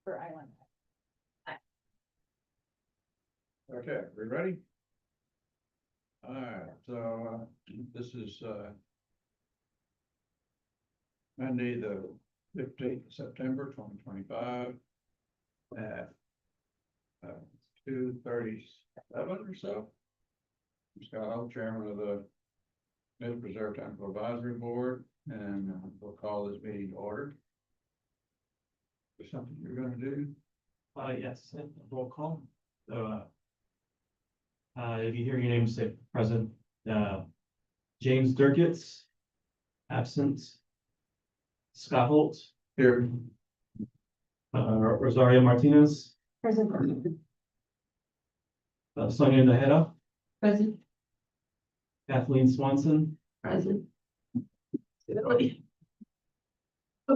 for Island. Okay, we ready? All right, so this is Monday, the 15th of September, 2025 at 2:37 or so. I'm Scott Hope, Chairman of the Mid Preserve Technical Advisory Board, and we'll call this meeting to order. Is there something you're going to do? Yes, roll call. So, if you hear your name, say present, James Durkitz, absent. Scott Holt, Here. Rosario Martinez, Present. Sonia Naheda, Present. Kathleen Swanson, Present.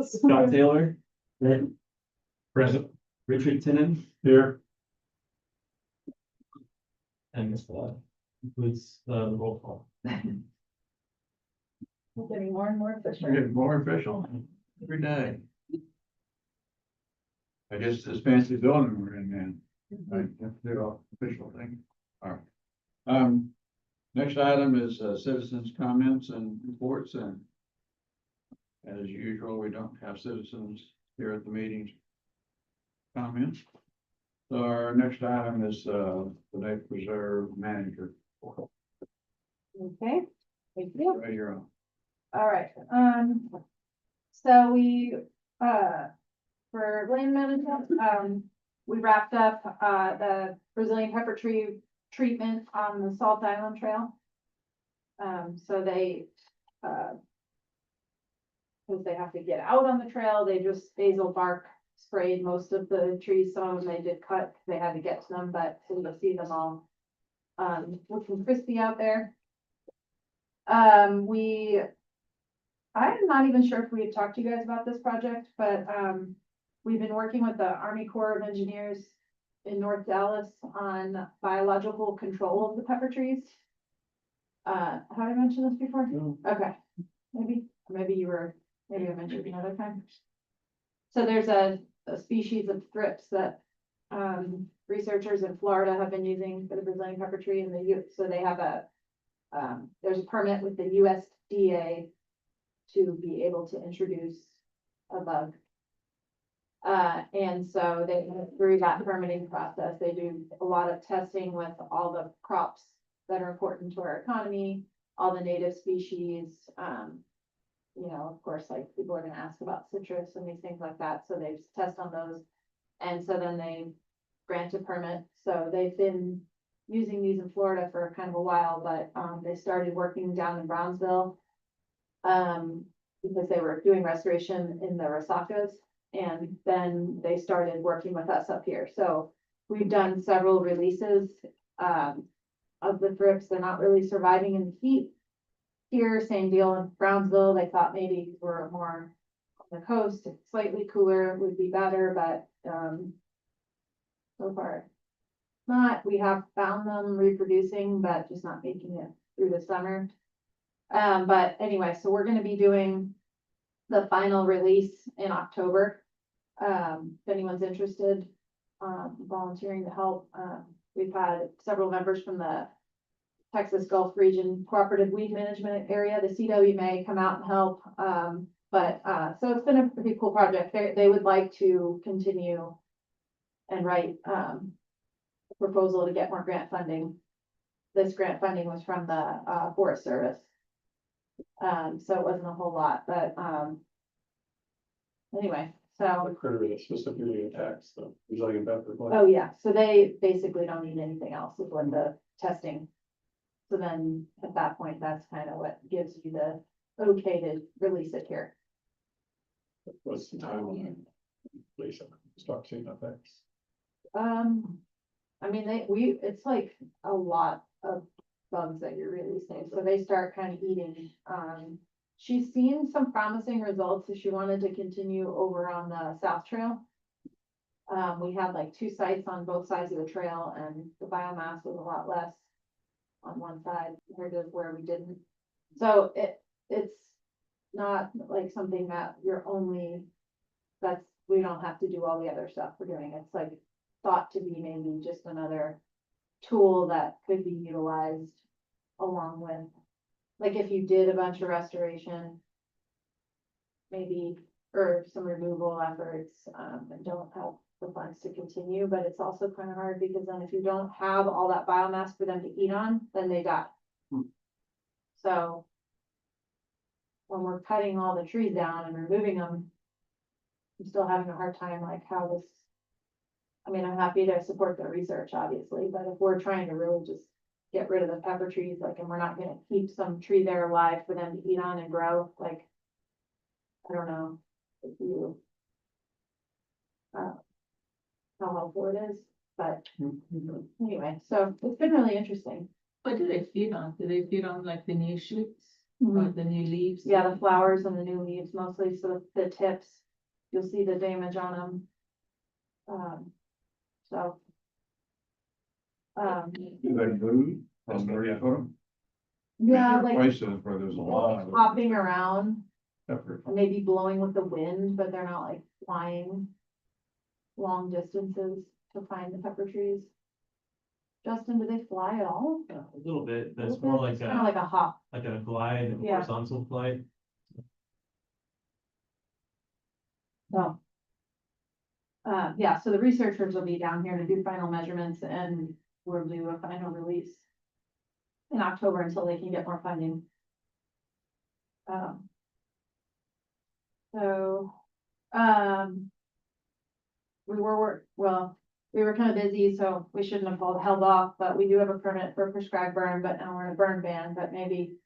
Scott Taylor. Present. Richard Tinnen. Here. And this includes the roll call. We're getting more and more We're efficient. getting more official every day. I guess this fancy building we're in, man. Right, have to do all official thing. All right. Next item is citizens' comments and reports, and as usual, we don't have citizens here at the meetings. Comments. So our next item is the Lake Preserve Manager. Okay, thank you. Right, you're on. All right, so we, for land management, we wrapped up, the Brazilian pepper tree treatment on the Salt Island Trail. So they, because they have to get out on the trail, they just basil bark sprayed most of the trees. Some of them they did cut, they had to get to them, but you'll see them all, looking crispy out there. I'm not even sure if we had talked to you guys about this project, but, we've been working with the Army Corps of Engineers in North Dallas on biological control of the pepper trees. Have I mentioned this before? No. Okay, maybe I mentioned it another time. So there's a species of thrips that, researchers in Florida have been using for the Brazilian pepper tree, and so they have there's a permit with the USDA to be able to introduce a bug. And so they, through that permitting process, they do a lot of testing with all the crops that are important to our economy, all the native species. You know, of course, like people are gonna ask about citrus and these things like that, so they test on those. And so then they grant a permit. So they've been using these in Florida for kind of a while, but they started working down in Brownsville. Because they were doing restoration in the Resacas, and then they started working with us up here. So we've done several releases of the thrips. They're not really surviving in the heat. Here, same deal in Brownsville. They thought maybe we're more on the coast, slightly cooler would be better, but so far not. We have found them reproducing, but just not making it through the summer. But anyway, so we're gonna be doing the final release in October. If anyone's interested, volunteering to help, we've had several members from the Texas Gulf Region Cooperative Weed Management Area, the CWMA, come out and help. So it's been a pretty cool project. They would like to continue and write, a proposal to get more grant funding. This grant funding was from the, Forest Service. So it wasn't a whole lot, but, anyway, so, Critter is specifically attacks the Brazilian pepper. oh yeah, so they basically don't need anything else with what the testing. So then at that point, that's kind of what gives you the okay to release it here. What's the timeline? Please, start seeing effects. I mean, it's like a lot of bugs that you're releasing, so they start kind of eating. She's seen some promising results, so she wanted to continue over on the South Trail. We had like 2 sites on both sides of the trail, and the biomass was a lot less on one side compared to where we didn't. So it's not like something that you're only, that's we don't have to do all the other stuff we're doing. It's like thought to be maybe just another tool that could be utilized along with, like if you did a bunch of restoration, maybe, or some removal efforts, and don't have the funds to continue, but it's also kind of hard because then if you don't have all that biomass for them to eat on, then they die. Hmm. So when we're cutting all the trees down and removing them, I'm still having a hard time like how this. I mean, I'm happy to support the research, obviously, but if we're trying to really just get rid of the pepper trees, like, and we're not gonna keep some tree there alive for them to eat on and grow, like, I don't know if you how helpful it is, but anyway, so it's been really interesting. What do they feed on? Do they feed on like the new shoots or the new leaves? Yeah, the flowers and the new leaves mostly, so the tips, you'll see the damage on them. So. Do they move from where you put them? Yeah, like Places where there's a lot of hopping around, pepper. and maybe blowing with the wind, but they're not like flying long distances to find the pepper trees. Justin, do they fly at all? Yeah, a little bit, but Little it's more bit? like It's kind of like a hop. like a glide, Yeah. horizontal flight. So. Yeah, so the researchers will be down here to do final measurements and we'll do a final release in October until they can get more funding. So, we were kind of busy, so we shouldn't have held off, but we do have a permit for prescribed burn, but now we're in a burn ban, but maybe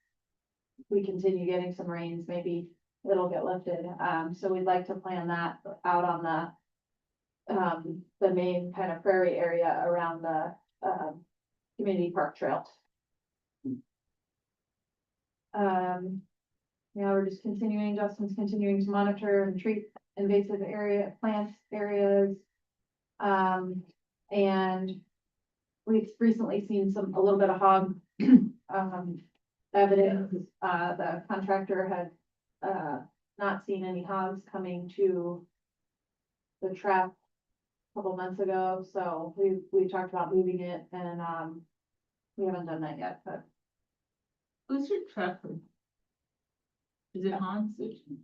we continue getting some rains, maybe it'll get lifted. So we'd like to plan that out on the main kind of prairie area around the, community park trail. Yeah, we're just continuing, Justin's continuing to monitor and treat invasive plants areas. And we've recently seen a little bit of hog, evidence. The contractor had, not seen any hogs coming to the trap a couple months ago, so we talked about moving it and, we haven't done that yet, but. Who's your trapper? Is it Hans?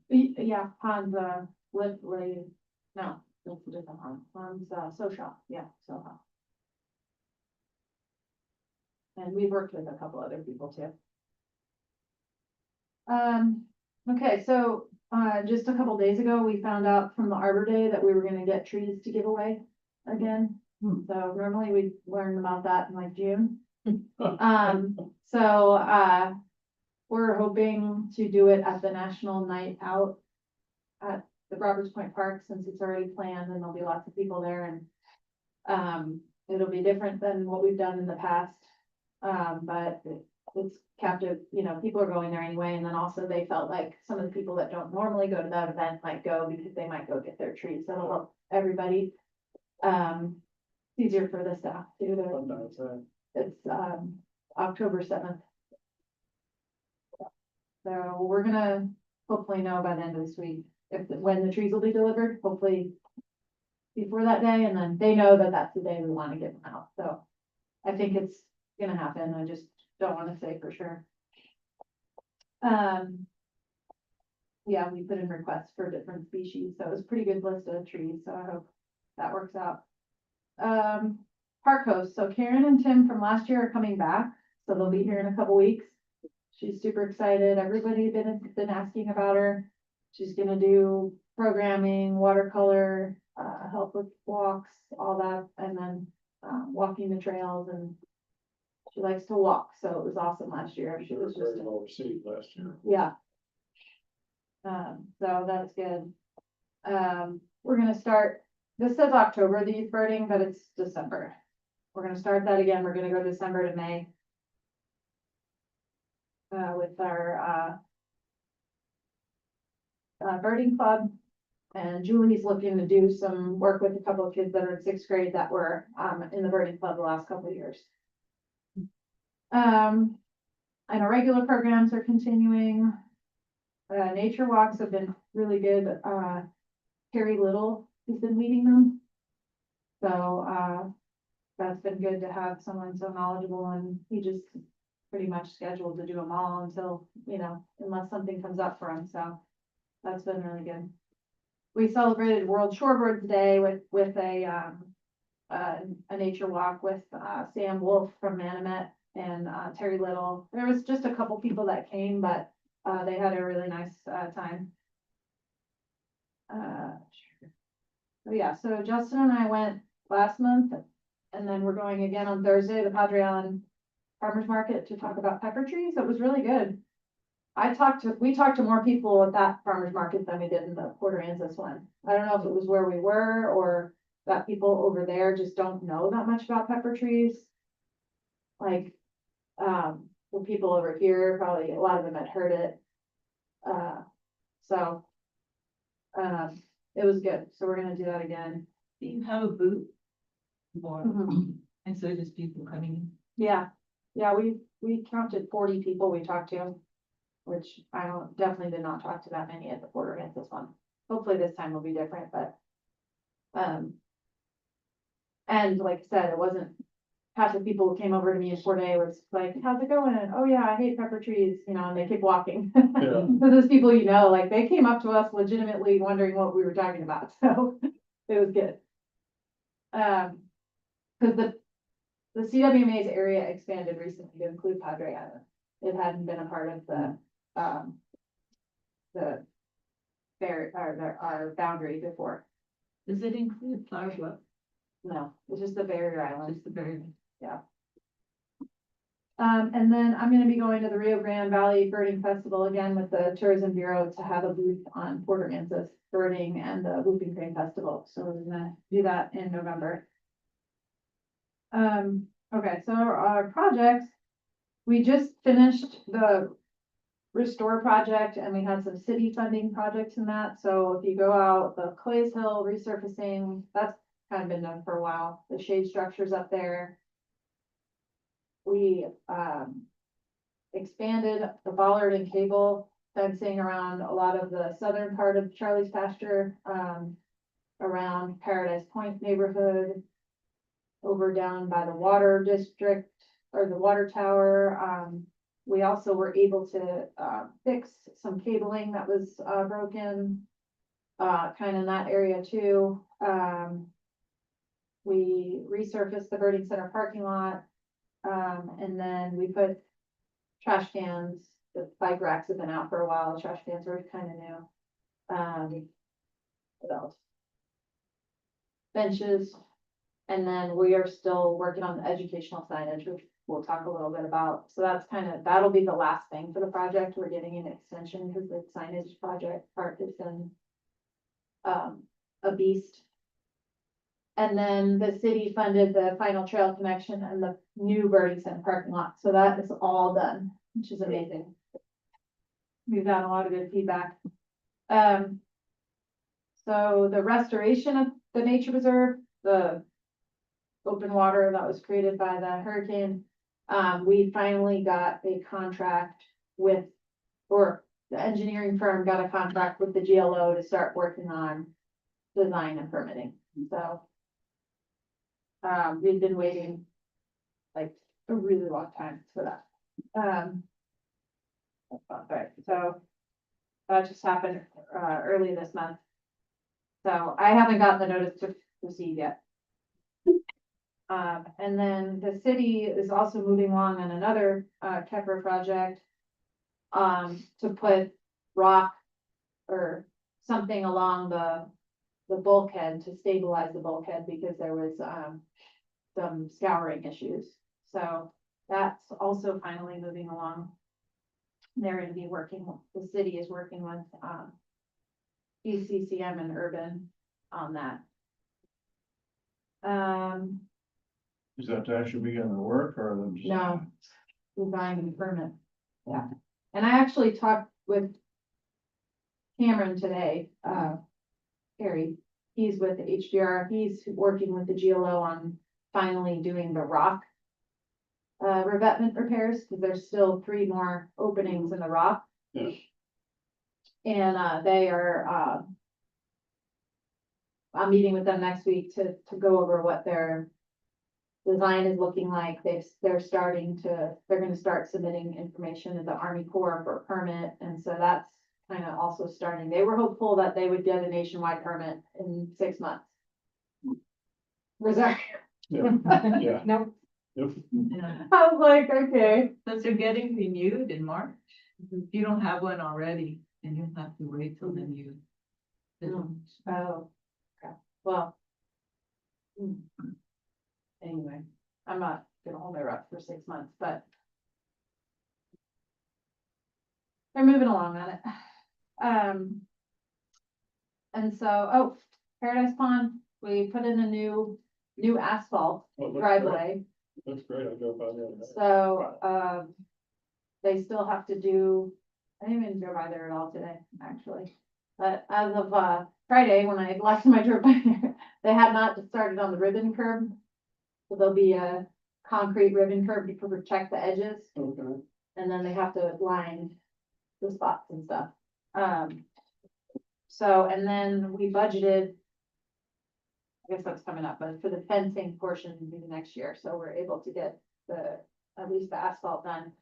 Yeah, Hans, no, that's a different Hans, social, yeah, so. And we've worked with a couple other people too. Okay, so, just a couple days ago, we found out from the Arbor Day that we were gonna get trees to give away again. So normally we learn about that in like June. So, we're hoping to do it at the National Night Out at the Roberts Point Park, since it's already planned and there'll be lots of people there and, it'll be different than what we've done in the past. But it's captive, people are going there anyway, and then also they felt like some of the people that don't normally go to that event might go because they might go get their trees. That'll help everybody. It's easier for the staff too, it's, October 7th. So we're gonna hopefully know by the end of this week when the trees will be delivered, hopefully before that day, and then they know that that's the day we want to get them out. So I think it's gonna happen. I just don't want to say for sure. Yeah, we put in requests for different species, so it was a pretty good list of trees, so I hope that works out. Park host, so Karen and Tim from last year are coming back, so they'll be here in a couple weeks. She's super excited. Everybody been asking about her. She's gonna do programming, watercolor, help with walks, all that, and then walking the trails, and she likes to walk, so it was awesome last year. She was Very just, well received last year. yeah. So that's good. We're gonna start, this says October, the youth birding, but it's December. We're gonna start that again. We're gonna go December to May. With our, birding club. And Julie's looking to do some work with a couple of kids that are in 6th grade that were, in the birding club the last couple of years. And our regular programs are continuing. Nature walks have been really good. Carrie Little has been leading them. So, that's been good to have someone so knowledgeable, and he just pretty much scheduled to do them all until, unless something comes up for him, so that's been really good. We celebrated World Shorebirds Day with a nature walk with, Sam Wolf from Manomet and, Terry Little. There was just a couple people that came, but, they had a really nice, time. Oh yeah, so Justin and I went last month, and then we're going again on Thursday, the Padre Island Farmers Market, to talk about pepper trees. It was really good. We talked to more people at that farmers market than we did in the Port Aransas one. I don't know if it was where we were, or that people over there just don't know that much about pepper trees. Like, the people over here, probably a lot of them had heard it. So, it was good. So we're gonna do that again. Do you have a booth? Or, Mhm. and so just people coming in? Yeah, we counted 40 people we talked to, which definitely did not talk to that many at the Port Aransas one. Hopefully this time will be different, but, and like I said, it wasn't, half the people who came over to me in 4 days was like, how's it going? And, oh yeah, I hate pepper trees, and they keep walking. Yeah. Those people, like they came up to us legitimately wondering what we were talking about, so it was good. Cause the CWMA's area expanded recently to include Padre Island. It hadn't been a part of the our boundary before. Does it include Flower Bluff? No, it's just the barrier island. Just the very, And then I'm gonna be going to the Rio Grande Valley Birding Festival again with the Tourism Bureau to have a booth on Port Aransas birding and the Whooping Crane Festival. So we're gonna do that in November. Okay, so our projects, we just finished the Restore project, and we had some city funding projects in that. So if you go out, the Clays Hill resurfacing, that's kind of been done for a while. The shade structures up there. We, expanded the bollard and cable fencing around a lot of the southern part of Charlie's pasture, around Paradise Point neighborhood, over down by the water district or the water tower. We also were able to, fix some cabling that was, broken, kind of in that area too. We resurfaced the birding center parking lot. And then we put trash cans, the bike racks have been out for a while, the trash cans are kind of new. What else? Benches. And then we are still working on the educational signage, which we'll talk a little bit about. So that'll be the last thing for the project. We're getting an extension because the signage project part has been a beast. And then the city funded the final trail connection and the new birding center parking lot. So that is all done, which is amazing. We've gotten a lot of good feedback. So the restoration of the nature reserve, the open water that was created by the hurricane, we finally got a contract or the engineering firm got a contract with the GLO to start working on design and permitting. So we've been waiting like a really long time for that. Right, so that just happened early this month. So I haven't gotten the notice to proceed yet. And then the city is also moving along on another Kepler project to put rock or something along the bulkhead to stabilize the bulkhead because there was some scouring issues. So that's also finally moving along. They're going to be the city is working with ECCM and Urban on that. Is that to actually begin the work or them just? No, design and permit. Yeah. And I actually talked with Cameron today, Harry, he's with HDR, he's working with the GLO on finally doing the rock revetment repairs, because there's still 3 more openings in the rock. Yeah. And they are I'm meeting with them next week to go over what their design is looking like. They're gonna start submitting information to the Army Corps for a permit, and so that's kind of also starting. They were hopeful that they would get a nationwide permit in 6 months. Was that? Yeah, yeah. Nope. Yep. Yeah, I was like, okay. because they're getting renewed in March. If you don't have one already, then you'll have to wait till the new. Oh, okay, well. hmm. Anyway, I'm not gonna hold my breath for 6 months, but. They're moving along on it. And so, oh, Paradise Pond, we put in a new asphalt Well, it looks great. driveway, Looks great, I drove by the other day. so, they still have to do, I didn't even go by there at all today, actually. But as of, Friday, when last time I drove by there, they had not started on the ribbon curb. So there'll be a concrete ribbon curb to protect the edges, Okay, and then they have to line the spots and stuff. So, and then we budgeted. I guess that's coming up, but for the fencing portion will be the next year, so we're able to get at least the asphalt done.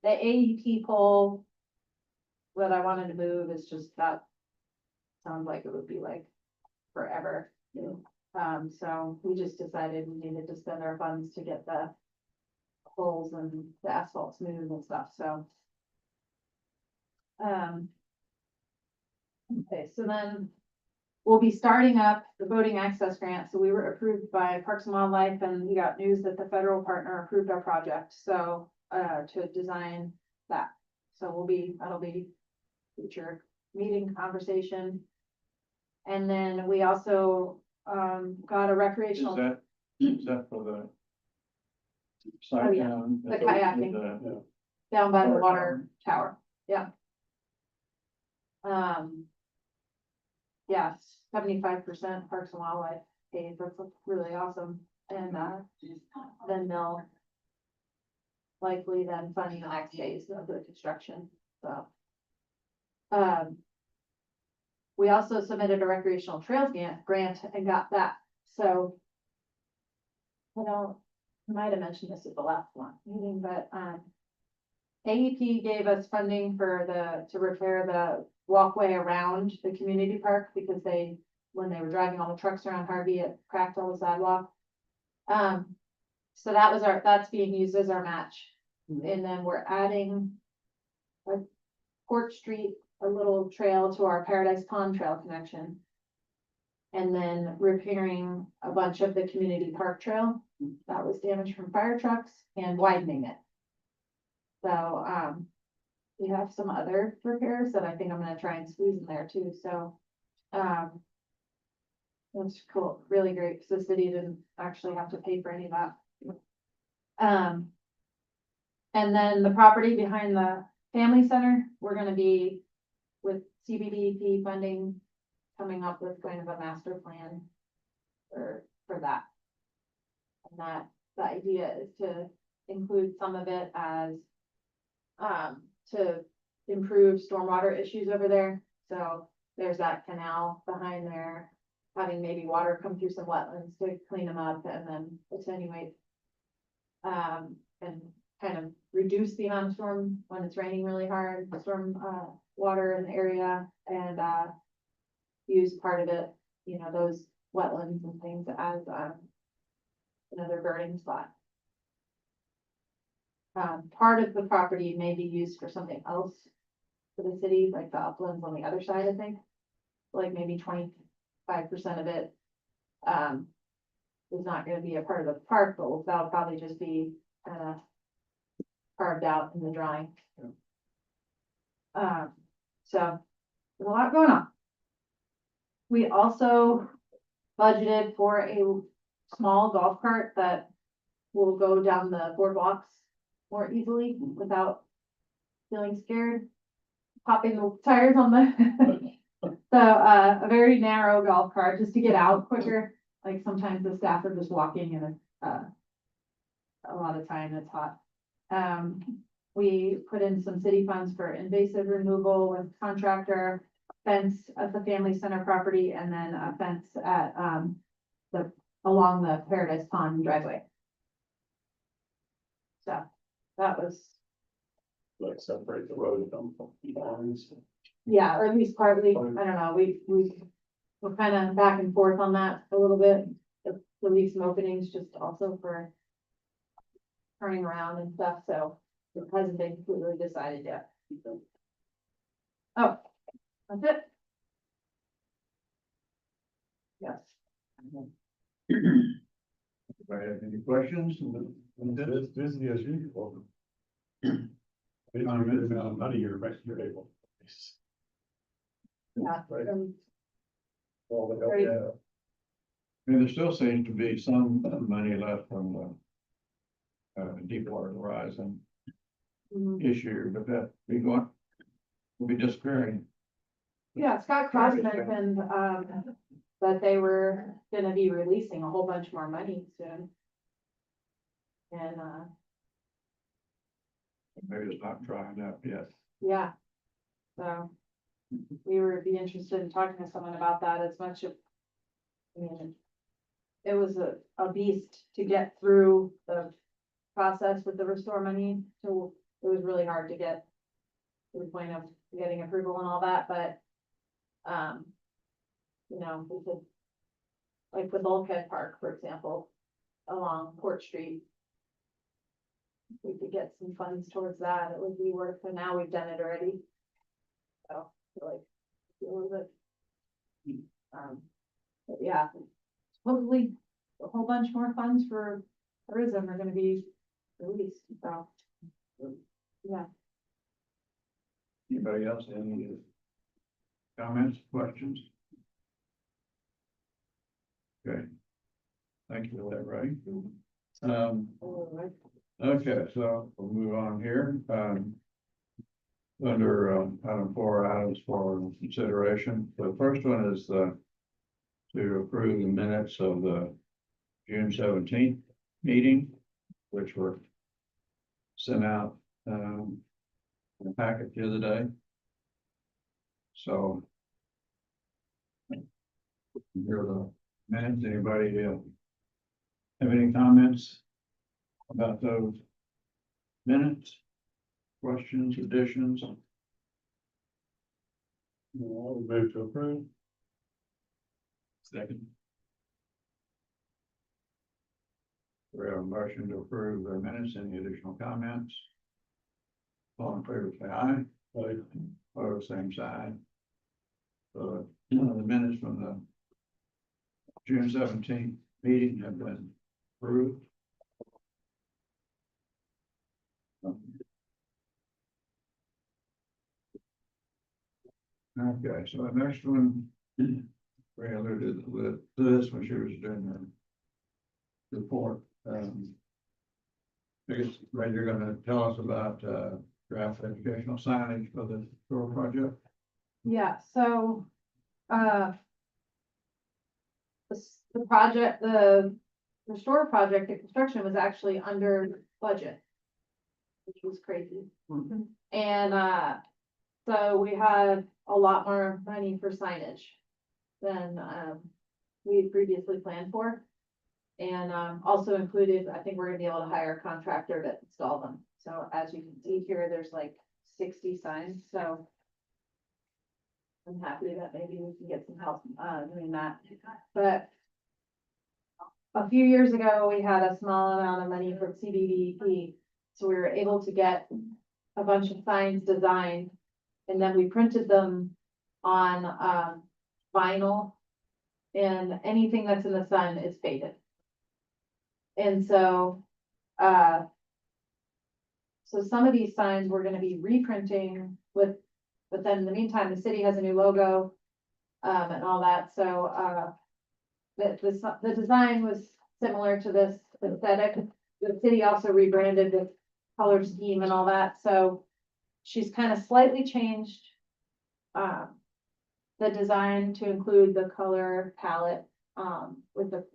The AEP pole. What I wanted to move is just that. Sounds like it would be like forever. So we just decided we needed to spend our funds to get the holes and the asphalt smooth and stuff, so. Okay, so then we'll be starting up the boating access grant. So we were approved by Parks and Wildlife, and we got news that the federal partner approved our project. So, to design that. So that'll be future meeting conversation. And then we also, got a recreational. Is that for the? Side Oh, yeah. down? The kayaking. The- Down by the Water water tower, yeah. Yeah, 75% Parks and Wildlife paid, that's really awesome, and, then they'll likely then fund the next phase of the construction, so. We also submitted a recreational trails grant and got that, so. I might have mentioned this at the last one meeting, but, AEP gave us funding to repair the walkway around the community park because when they were driving all the trucks around Harvey, it cracked all the sidewalk. So that's being used as our match. And then we're adding a Court Street, a little trail to our Paradise Pond Trail connection. And then repairing a bunch of the community park trail that was damaged from fire trucks and widening it. So, we have some other repairs that I think I'm gonna try and squeeze in there too, so. That's cool, really great, because the city didn't actually have to pay for any of that. And then the property behind the family center, we're gonna be with CBDP funding, coming up with kind of a master plan for that. And the idea is to include some of it as to improve stormwater issues over there. So there's that canal behind there, having maybe water come through some wetlands to clean them up and then attenuate. And kind of reduce the amount of storm when it's raining really hard, storm water in the area, and use part of it, those wetlands and things as another birding spot. Part of the property may be used for something else for the city, like the uplands on the other side, I think. Like maybe 25% of it is not gonna be a part of the park, but that'll probably just be carved out in the drawing. So there's a lot going on. We also budgeted for a small golf cart that will go down the boardwalks more easily without feeling scared, popping the tires on the, so, a very narrow golf cart just to get out quicker. Like sometimes the staff are just walking and, a lot of time it's hot. We put in some city funds for invasive removal with contractor. fence at the family center property and then a fence at, along the Paradise Pond driveway. So, that was, Like separate the road from lawns. yeah, or at least partly, I don't know, we're kind of back and forth on that a little bit. To leave some openings just also for turning around and stuff, so it hasn't been completely decided yet. Oh, that's it. Yes. Anybody have any questions? It's busy as usual. It's a good amount of money you're able. Yeah. Right. um, All the help, Right. yeah. And there still seems to be some money left from the Deepwater Horizon mhm. issue, but that will be disappearing. Yeah, Scott Cross mentioned, that they were gonna be releasing a whole bunch more money soon. And, Maybe it's not drying up yet. yeah. So, we would be interested in talking to someone about that as much of, I mean, it was a beast to get through the process with the restore money, so it was really hard to get to the point of getting approval and all that, but, you know, we could, like the Bulkhead Park, for example, along Port Street. If we could get some funds towards that, it would be worth, but now we've done it already. So, I feel like, a little bit. But yeah, hopefully a whole bunch more funds for tourism are gonna be released, so. Yeah, Anybody else, any comments, questions? Okay. Thank you for that, Ray. Okay, so we'll move on here. Under item 4, items for consideration. The first one is to approve the minutes of the June 17th meeting, which were sent out in the packet the other day. So here are the minutes. Anybody have any comments about those minutes? Questions, additions? I'll move to approve. Second. We have a motion to approve the minutes. Any additional comments? All in favor, say aye. Like, Opposed, same side. So, the minutes from the June 17th meeting have been approved. Okay, so the next one, we alluded to this when she was doing her report. I guess, Ray, you're gonna tell us about draft educational signage for the store project. yeah, so, the project, the restore project, the construction was actually under budget, which was crazy. And, so we had a lot more money for signage than, we had previously planned for. And, also included, I think we're gonna be able to hire a contractor to install them. So as you can see here, there's like 60 signs, so I'm happy that maybe we can get some help, doing that. But a few years ago, we had a small amount of money from CBDP, so we were able to get a bunch of signs designed. And then we printed them on, vinyl, and anything that's in the sun is faded. And so, so some of these signs we're gonna be reprinting with, but then in the meantime, the city has a new logo, and all that, so, the design was similar to this aesthetic. The city also rebranded with color scheme and all that, so she's kind of slightly changed, the design to include the color palette, with the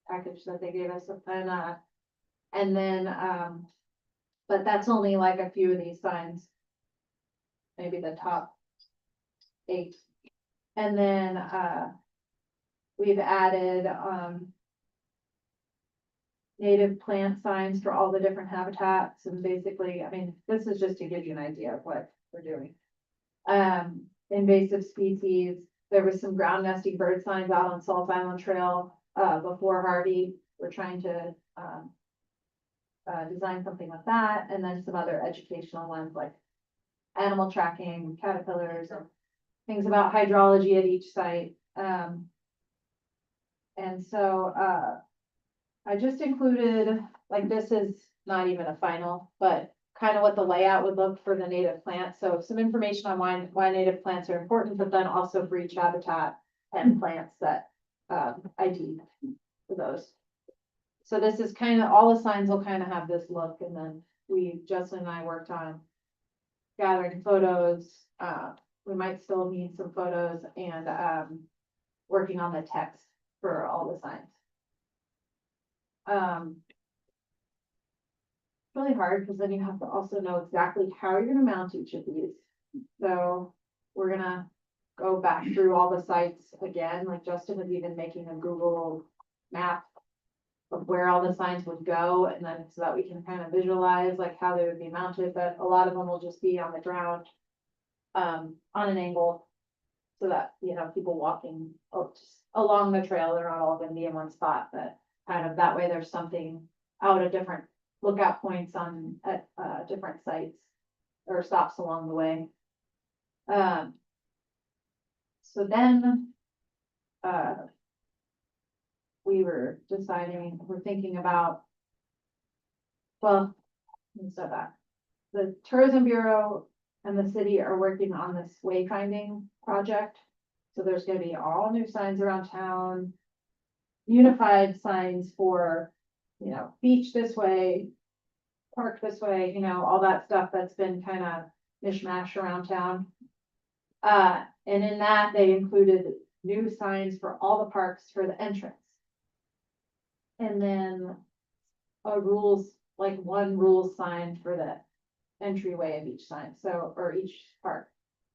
package that they gave us, and then, but that's only like a few of these signs. Maybe the top 8 And then, we've added, native plant signs for all the different habitats, and basically, I mean, this is just to give you an idea of what we're doing. Invasive species, there was some ground nesting bird signs out on Salt Island Trail, before Harvey. We're trying to, design something like that, and then some other educational ones like animal tracking, caterpillars, and things about hydrology at each site. And so, I just included, like, this is not even a final, but kind of what the layout would look for the native plants. So some information on why native plants are important, but then also for each habitat and plants that, ID for those. So this is kind of, all the signs will kind of have this look, and then Justin and I worked on gathering photos. We might still need some photos and, working on the text for all the signs. Really hard because then you have to also know exactly how you're gonna mount each of these. So we're gonna go back through all the sites again, like Justin is even making a Google map of where all the signs would go, and then so that we can kind of visualize like how they would be mounted, but a lot of them will just be on the ground, on an angle, so that, you know, people walking just along the trail, they're not all gonna be in one spot, but kind of that way there's something out at different lookout points at different sites or stops along the way. So then, we were deciding, we're thinking about, well, let me step back. The Tourism Bureau and the city are working on this wayfinding project. So there's gonna be all new signs around town, unified signs for, you know, beach this way, park this way, you know, all that stuff that's been kind of mishmash around town. And in that, they included new signs for all the parks for the entrance. And then one rules sign for the entryway of each sign, so, or each park.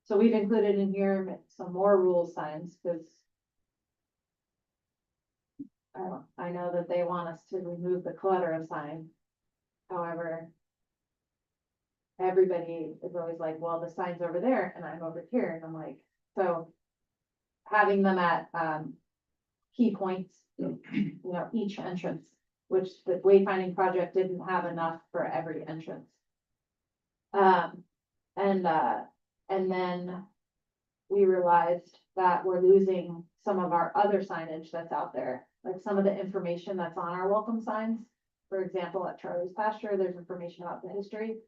So we've included in here some more rules signs, because I know that they want us to remove the clutter of signs. However, everybody is always like, well, the sign's over there and I'm over here, and I'm like, so having them at, key points, you know, each entrance, which the wayfinding project didn't have enough for every entrance. And then we realized that we're losing some of our other signage that's out there, like some of the information that's on our welcome signs. For example, at Charlie's Pasture, there's information about the history.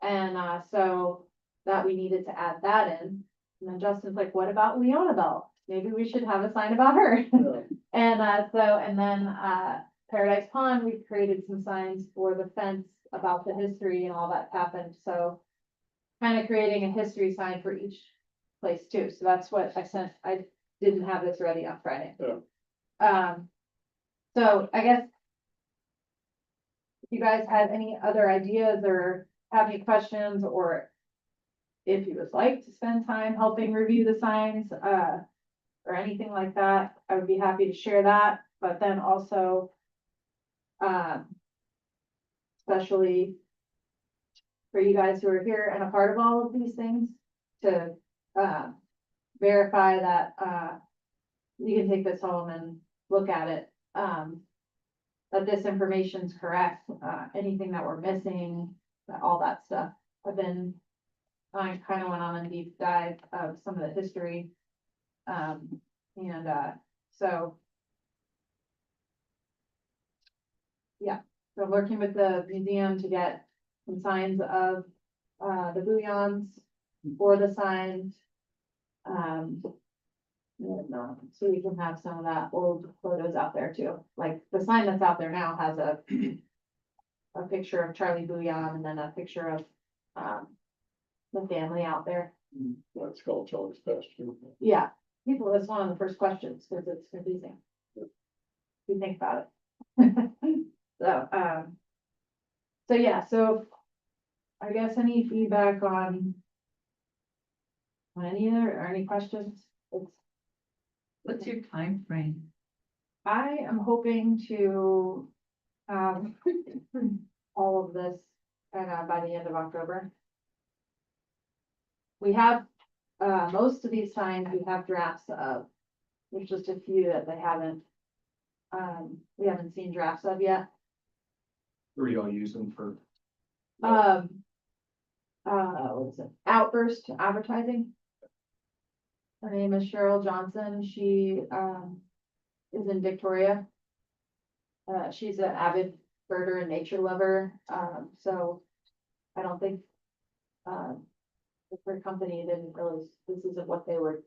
And, so that we needed to add that in. And then Justin's like, what about Leona Bell? Maybe we should have a sign about her. And then Paradise Pond, we created some signs for the fence about the history and all that's happened. So kind of creating a history sign for each place too. So that's what I sent. I didn't have this ready on Friday. Yeah. So I guess if you guys have any other ideas or have any questions, or if you would like to spend time helping review the signs, or anything like that, I would be happy to share that. But then also, especially for you guys who are here and a part of all of these things, to verify that you can take this home and look at it, that this information's correct, anything that we're missing, all that stuff. I kind of went on a deep dive of some of the history. So. Yeah, so I'm working with the museum to get some signs of, the bouillons for the signs. So we can have some of that old photos out there too. Like the sign that's out there now has a picture of Charlie Bouillon and then a picture of, the family out there. That's called Charlie's Pasture. Yeah, that's one of the first questions, because it's confusing. If you think about it. So yeah, so I guess any feedback on any other, or any questions? it's, What's your time frame? I am hoping to, all of this, by the end of October. We have, most of these signs, we have drafts of, there's just a few that they haven't. We haven't seen drafts of yet. Who are y'all using for? What is it? Outburst Advertising. Her name is Cheryl Johnson. She, is in Victoria. She's an avid birder and nature lover, so I don't think, her company didn't realize this isn't what they were,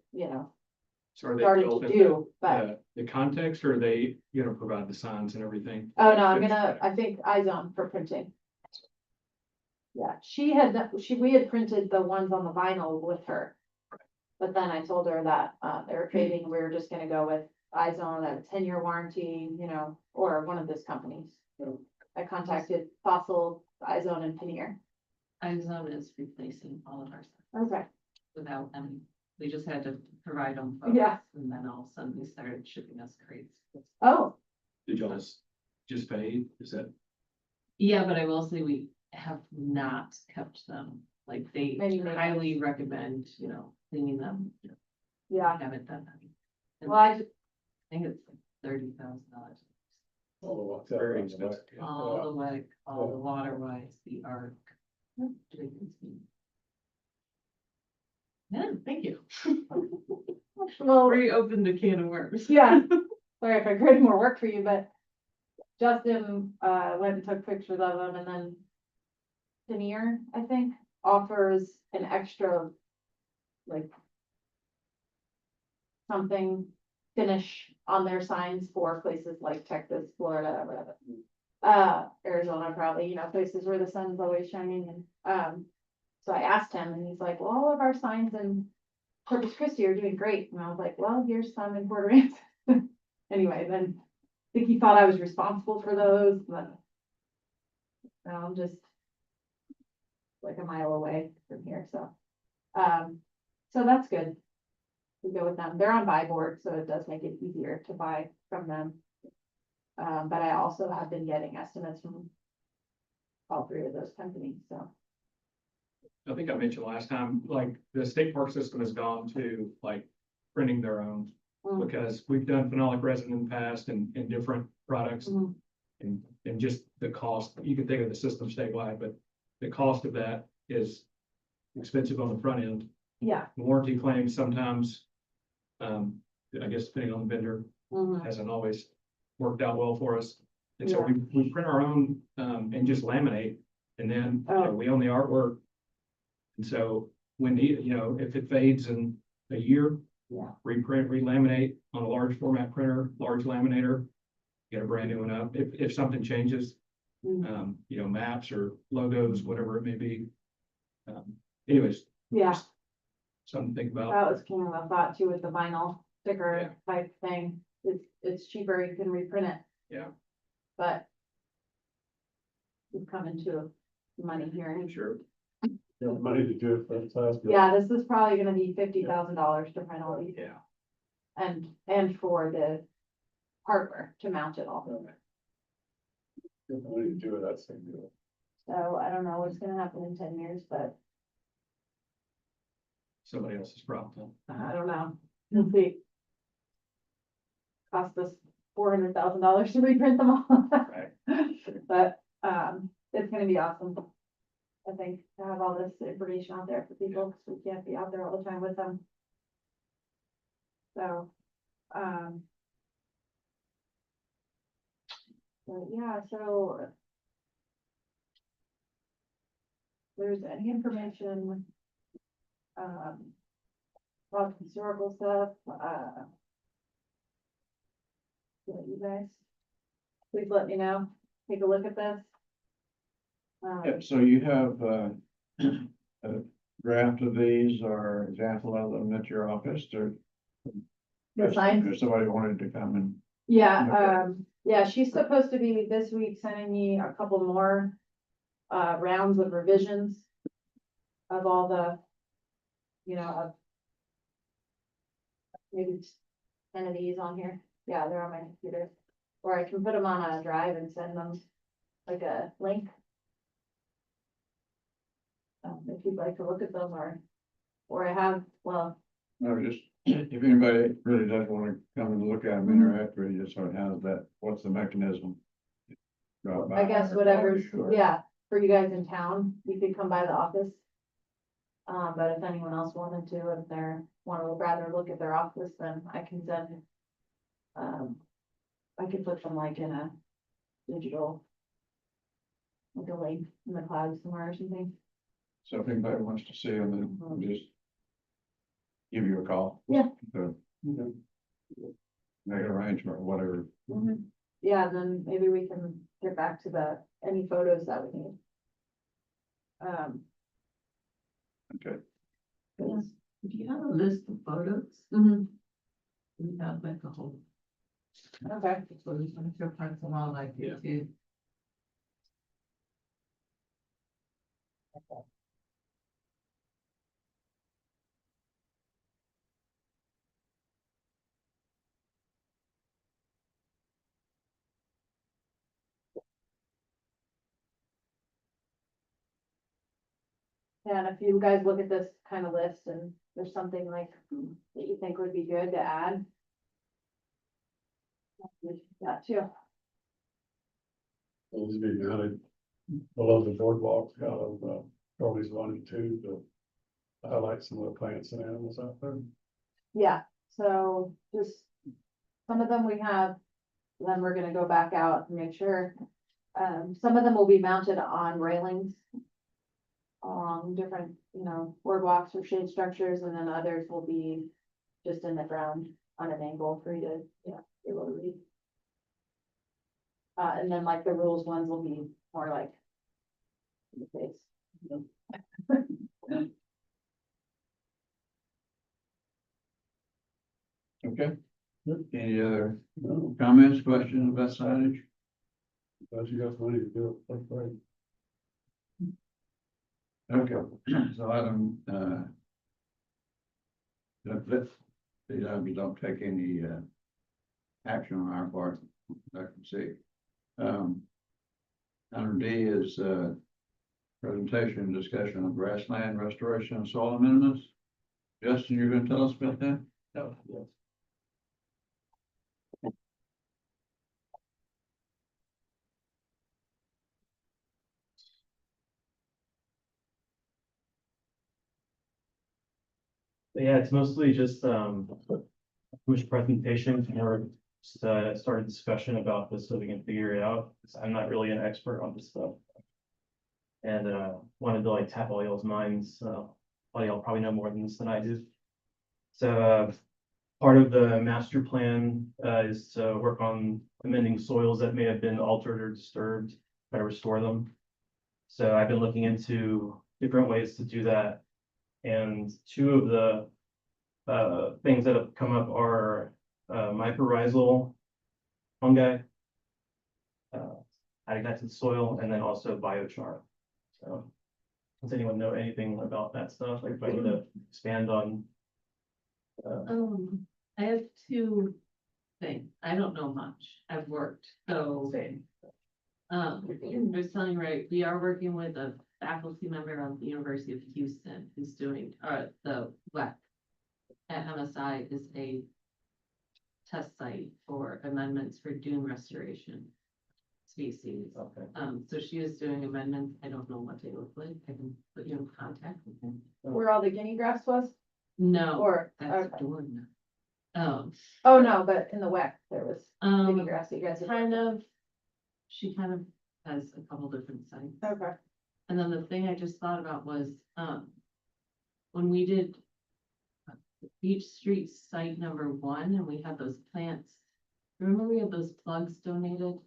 So are they starting built to in do, but, the context, or are they gonna provide the signs and everything? oh no, Finish I think iZone for printing. Yeah, we had printed the ones on the vinyl with her. But then I told her that, they were fading, we were just gonna go with iZone, a 10-year warranty, or one of those companies. I contacted Fossil, iZone and Pioneer. iZone is replacing all of our stuff Okay. without them. We just had to provide them. Yeah. And then all of a sudden they started shipping us crates. Oh, Did y'all just fade? Is that? Yeah, but I will say we have not kept them. Like they Maybe make highly recommend, cleaning them. yeah, I haven't done that. And well, I think it's like $30,000. All the walks out Very on the back. expensive. All the way, all the waterways, the arc. Yeah, thank you. well, Reopened a can of worms. yeah, sorry if I created more work for you, but Justin, went and took pictures of them, and then Pioneer, I think, offers an extra, like, something finish on their signs for places like Texas, Florida, whatever. Arizona probably, places where the sun's always shining, and, so I asked him, and he's like, well, all of our signs in Corpus Christi are doing great, and I was like, well, here's some in Port Aransas. Anyway, then, I think he thought I was responsible for those, but now I'm just like a mile away from here, so, so that's good. We go with them. They're on buy board, so it does make it easier to buy from them. But I also have been getting estimates from all three of those companies, so. I think I mentioned last time, like, the state park system has gone to, like, printing their own. Mm. Because we've done phenolic resin in the past and different products. Mm. And just the cost, you can think of the system statewide, but the cost of that is expensive on the front end. Yeah. Warranty claims sometimes, I guess depending on the vendor, Mhm. hasn't always worked out well for us. And so Yeah. we print our own, and just laminate, and then Oh. we own the artwork. And so when, if it fades in a year. Yeah. Reprint, relaminate on a large format printer, large laminator, get a brand new one up. If something changes, Mm. Maps or logos, whatever it may be. Anyways, Yeah, something to think about. that was kind of a thought too with the vinyl sticker Yeah. type thing. It's cheaper, you can reprint it. Yeah. But we've come into money here. I'm sure. You have money to do it for the class. Yeah, this is probably gonna be $50,000 to print all these, Yeah. and for the hardware to mount it all. You have money to do it, that's the deal. So I don't know what's gonna happen in 10 years, but Somebody else's problem. I don't know. We'll see. Cost us $400,000 to reprint them all. Right. But, it's gonna be awesome. I think to have all this information out there for people, because we can't be out there all the time with them. So, but yeah, so if there's any information, about historical stuff, you guys, please let me know, take a look at this. Yep, so you have, a draft of these or example of them at your office or? The signs? If somebody wanted to come and, Yeah, yeah, she's supposed to be this week sending me a couple more rounds of revisions of all the, of maybe 10 of these on here. Yeah, they're on my computer. Or I can put them on a drive and send them like a link. If you'd like to look at them or I have, well, No, just, if anybody really does wanna come and look at them, interact with you, so how's that, what's the mechanism? Drop by I guess or- whatever's, Sure. yeah, for you guys in town, you could come by the office. But if anyone else wanted to, if they're, wanna rather look at their office, then I can send. I could put them like in a digital. Like a link in the cloud somewhere or something. So if anybody wants to see them, then I'll just give you a call. Yeah. So, make an arrangement or whatever. Yeah, then maybe we can get back to any photos that we need. Okay, 'Cause- If you have a list of photos, Mhm, we have like a whole, okay, photos, I'm sure friends of all like Yeah. it too. and if you guys look at this kind of list and there's something like that you think would be good to add. That too. It'll just be mounted below the boardwalk out of, Charlie's Running too, to highlight some of the plants and animals out there. Yeah, so just some of them we have, then we're gonna go back out and make sure. Some of them will be mounted on railings. On different, boardwalks or shade structures, and then others will be just in the ground on an angle for you to, be able to read. And then like the rules ones will be more like. In the face. okay. Any other No, comments, questions about signage? but you got money to do it, that's right. Okay, so item, these items don't take any, action on our part, I can see. Item D is, presentation and discussion of grassland restoration and soil amendments. Justin, you're gonna tell us about that? No, yes. Yeah, it's mostly just, push presentation or just, start a discussion about this so we can figure it out, 'cause I'm not really an expert on this stuff. And, wanted to like tap all y'all's minds, all y'all probably know more than this than I do. So, part of the master plan, is to work on amending soils that may have been altered or disturbed, try to restore them. So I've been looking into different ways to do that. And two of the things that have come up are mycorrhizal fungi. Adding that to the soil, and then also biochar. So, does anyone know anything about that stuff? Like if I need to expand on. I have two things. I don't know much. I've worked, so. Same. I was telling you, right, we are working with a faculty member of the University of Houston who's doing, the WEC at MSI is a test site for amendments for dune restoration species. Okay. So she is doing amendments. I don't know what they look like. I can put you in contact with them. Where all the guinea grass was, No, or, that's okay. Jordan. Oh, no, but in the WEC, there was guinea Um, grass that you guys. had- kind of, she kind of has a couple different sites. Okay, And then the thing I just thought about was, when we did Beach Street site number 1, and we had those plants, remember we had those plugs donated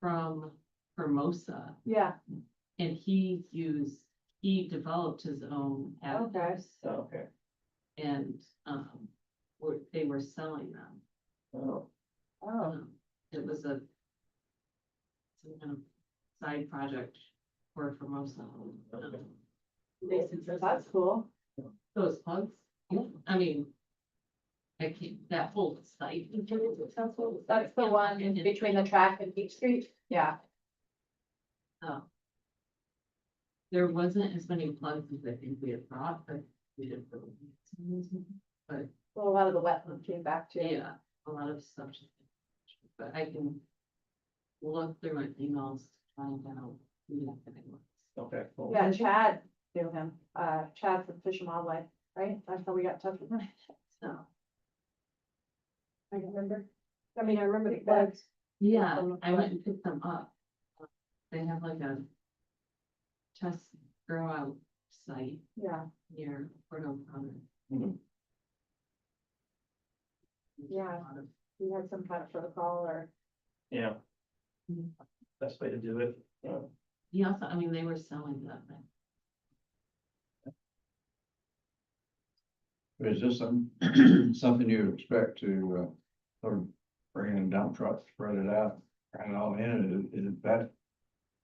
from Formosa, yeah, and he developed his own okay, additives, Okay. and, they were selling them. Oh, oh, It was some kind of side project for Formosa. that's cool. Those plugs, I mean, I can't, that whole site. That's the one in between the track and Beach Street, yeah. Oh. There wasn't as many plugs as I think we had thought, but we did. For some reason. But Well, a lot of the wetland came back too. yeah, a lot of stuff. But I can look through my emails, to find out who that thing was. Okay, cool. Yeah, Chad knew him, Chad from Fish and Wildlife, right? That's how we got in touch with him. So, I remember. I mean, I remember the bugs. yeah, I went and picked them up. They have like a test grow out site Yeah, near Port O'Connor. Mhm. Yeah. we had some kind of protocol or. Yeah. Mhm. Best way to do it. He also, I mean, they were selling that thing. Is this something you expect to, sort of bring in a dump truck, spread it out, bring it all in, is it that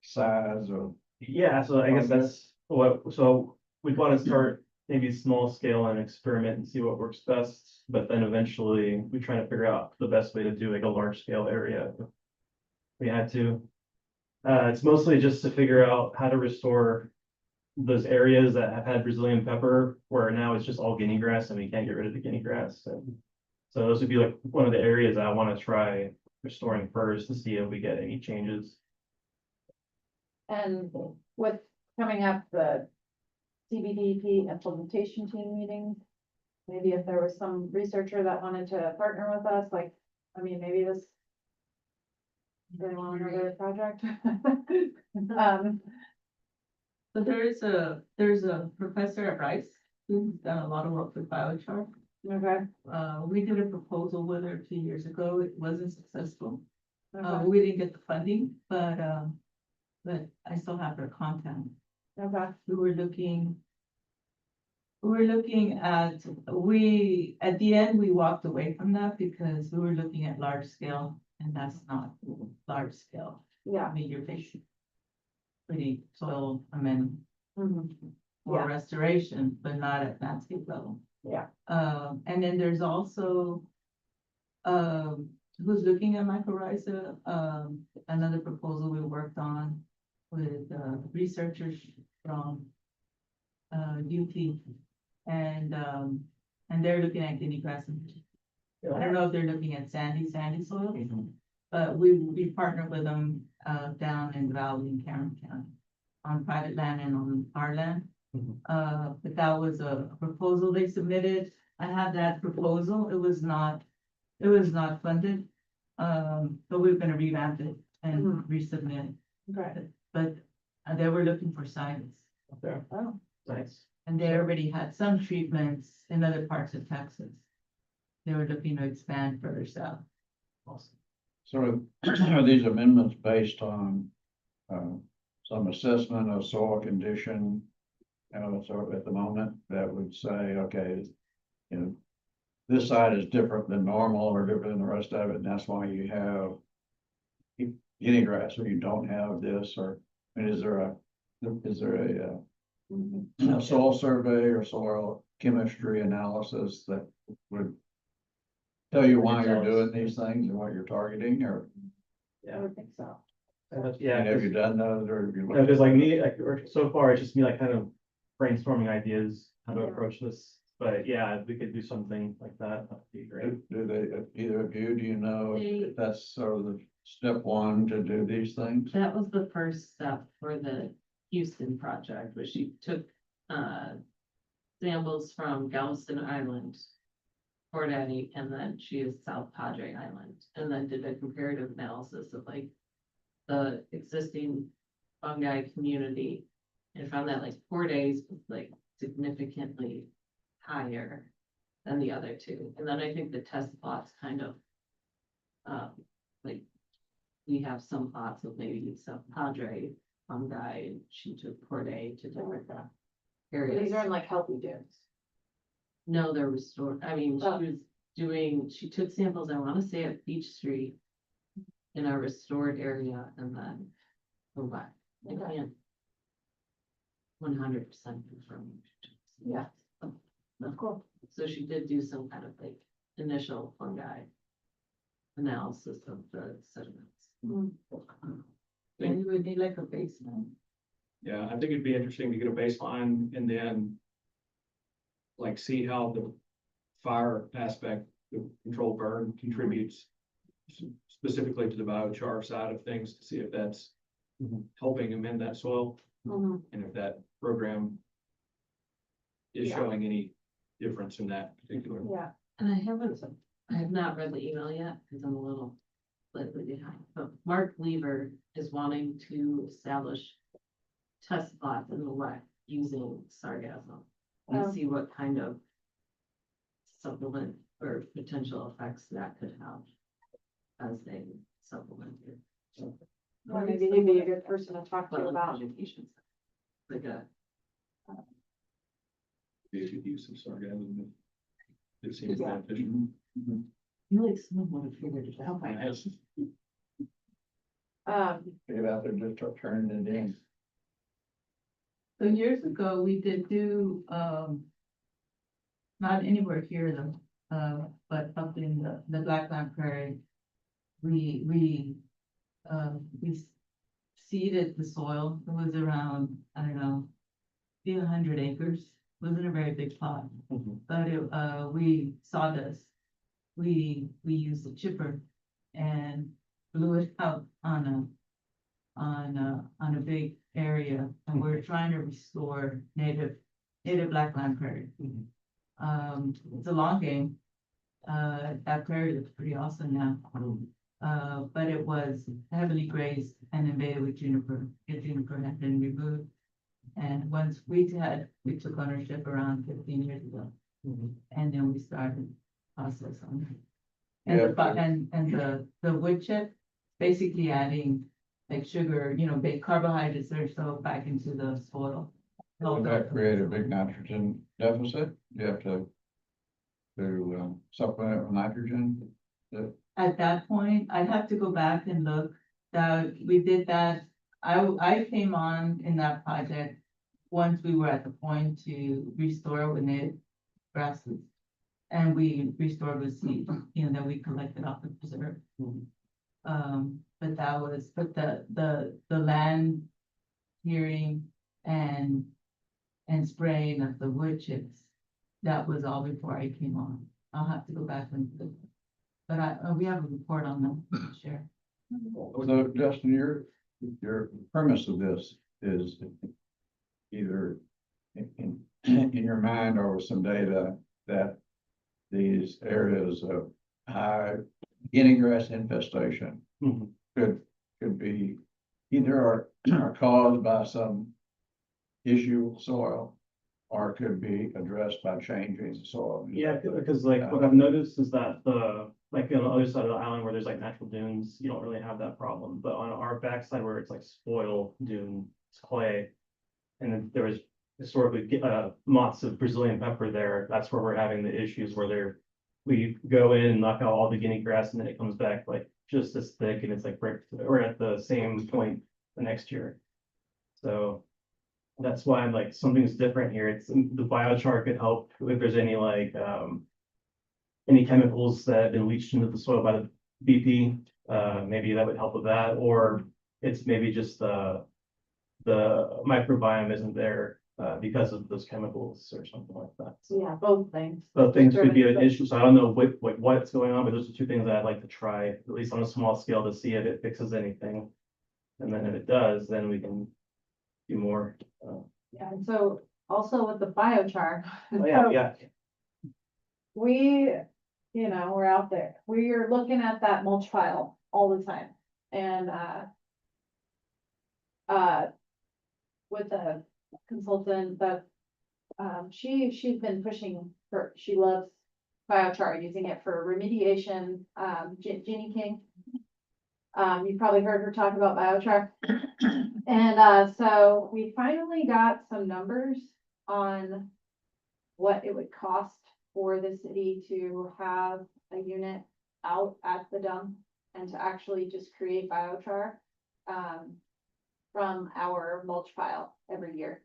size or? Yeah, so I guess that's what, so we'd want to start maybe small scale and experiment and see what works best. But then eventually we try to figure out the best way to do like a large scale area. If we had to. It's mostly just to figure out how to restore those areas that have had Brazilian pepper, where now it's just all guinea grass and we can't get rid of the guinea grass. So those would be like one of the areas I want to try restoring first to see if we get any changes. And with coming up the CBDP implementation team meeting, maybe if there was some researcher that wanted to partner with us, like, I mean, maybe this. They want another project. But there's a professor at Rice who's done a lot of work with biochar. Okay. We did a proposal with her 2 years ago. It wasn't successful. Okay. We didn't get the funding, but I still have her contact. Okay. We were looking at, at the end, we walked away from that because we were looking at large scale and that's not large scale. Yeah. I mean, you're facing pretty soil, I mean, Mhm. or Yeah. restoration, but not at landscape level. Yeah. And then there's also, who's looking at mycorrhiza, another proposal we worked on with, researchers from, UT. And they're looking at guinea grass. I don't know if they're looking at sandy soil, but we partnered with them, down in the valley in Cameron County on private land and on our land. But that was a proposal they submitted. I have that proposal. It was not funded. But we're gonna revamp it and Mhm. resubmit. Okay. But they were looking for science. Okay, Oh, nice. And they already had some treatments in other parts of Texas. They were looking to expand further south. Awesome. So are these amendments based on, some assessment of soil condition? So at the moment, that would say, okay, you know, this side is different than normal or different than the rest of it, and that's why you have guinea grass, or you don't have this, or, I mean, is there a soil survey or soil chemistry analysis that would tell you why you're doing these things and what you're targeting, or I would think so. Yeah, have you done those, or have you? no, because like me, like or so far, it's just me like kind of brainstorming ideas, how to Yeah. approach this. But yeah, if we could do something like that, that'd be great. Do they, either of you, do you know They- if that's sort of the step one to do these things? That was the first step for the Houston project, which she took, samples from Galveston Island, Port Eddy, and then she is South Padre Island, and then did a comparative analysis of like the existing fungi community, and found that like 4 days was like significantly higher than the other two. And then I think the test plots kind of, like, we have some plots of maybe some Padre fungi, and she took Port A to different areas. These are in like healthy dunes. No, they're restored. I mean, Oh. she took samples, I wanna say at Beach Street. In a restored area and then go back. I Okay. can't. 100% confirm. Yeah. That's cool. So she did do some kind of like initial fungi analysis of the sediments. And you would need like a basement. Yeah, I think it'd be interesting to get a baseline and then like see how the fire aspect, the control burn contributes specifically to the biochar side of things to see if that's Mhm. helping amend that soil Mhm. and if that program is Yeah. showing any difference in that particular. Yeah, And I have not read the email yet, because I'm a little slightly behind, but Mark Lever is wanting to establish test plots in the WEC using sargassum. Oh. And see what kind of supplement or potential effects that could have as they supplement it. well, maybe he'd be a good person to talk to Wetland about. education. Like a, Basic use of sargassum. It seems Yeah. beneficial. Really, someone would have figured it out by now. Yes. Get out there, just start turning it in. So years ago, we did do, not anywhere here though, but up in the Blackland Prairie. We seeded the soil. It was around, I don't know, be 100 acres. Wasn't a very big plot, Mhm. but we sawdust. We used a chipper and blew it out on a big area, and we're trying to restore native Blackland Prairie. Mhm. It's a long game. That prairie looks pretty awesome now. But it was heavily grazed and invaded with juniper. The juniper had been removed. And once we took ownership around 15 years ago, Mhm. and then we started process on it. Yeah, And the wood chip, basically adding like sugar, big carbohydrates or so back into the soil. Does that create a big nitrogen deficit? You have to supplement it with nitrogen? At that point, I'd have to go back and look, that we did that. I came on in that project once we were at the point to restore with native grasses. And we restored with seed, that we collected off the preserve. Mhm. But the land clearing and spraying of the wood chips, that was all before I came on. I'll have to go back and look. But we have a report on them, to share. So Justin, your premise of this is either in your mind or with some data that these areas of high guinea grass infestation Mhm. could be either are caused by some issue with soil or could be addressed by changing the soil. Yeah, because like what I've noticed is that like on the other side of the island where there's like natural dunes, you don't really have that problem. But on our backside where it's like spoil dune, it's clay. And then there was historically moths of Brazilian pepper there. That's where we're having the issues where we go in and knock out all the guinea grass and then it comes back like just as thick and it's like we're at the same point the next year. So that's why I'm like, something's different here. It's the biochar could help if there's any like, any chemicals that have been leached into the soil by the BP, maybe that would help with that, or it's maybe just the microbiome isn't there, because of those chemicals or something like that. So Yeah, both things. both things could be an issue, so I don't know what's going on, but those are two things that I'd like to try, at least on a small scale, to see if it fixes anything. And then if it does, then we can do more. Yeah, and so also with the biochar. Oh, yeah, so yeah. We, we're out there, we're looking at that mulch pile all the time, and, with the consultant that, she's been pushing she loves biochar, using it for remediation, Jenny King. You probably heard her talk about biochar. And, so we finally got some numbers on what it would cost for the city to have a unit out at the dump and to actually just create biochar, from our mulch pile every year.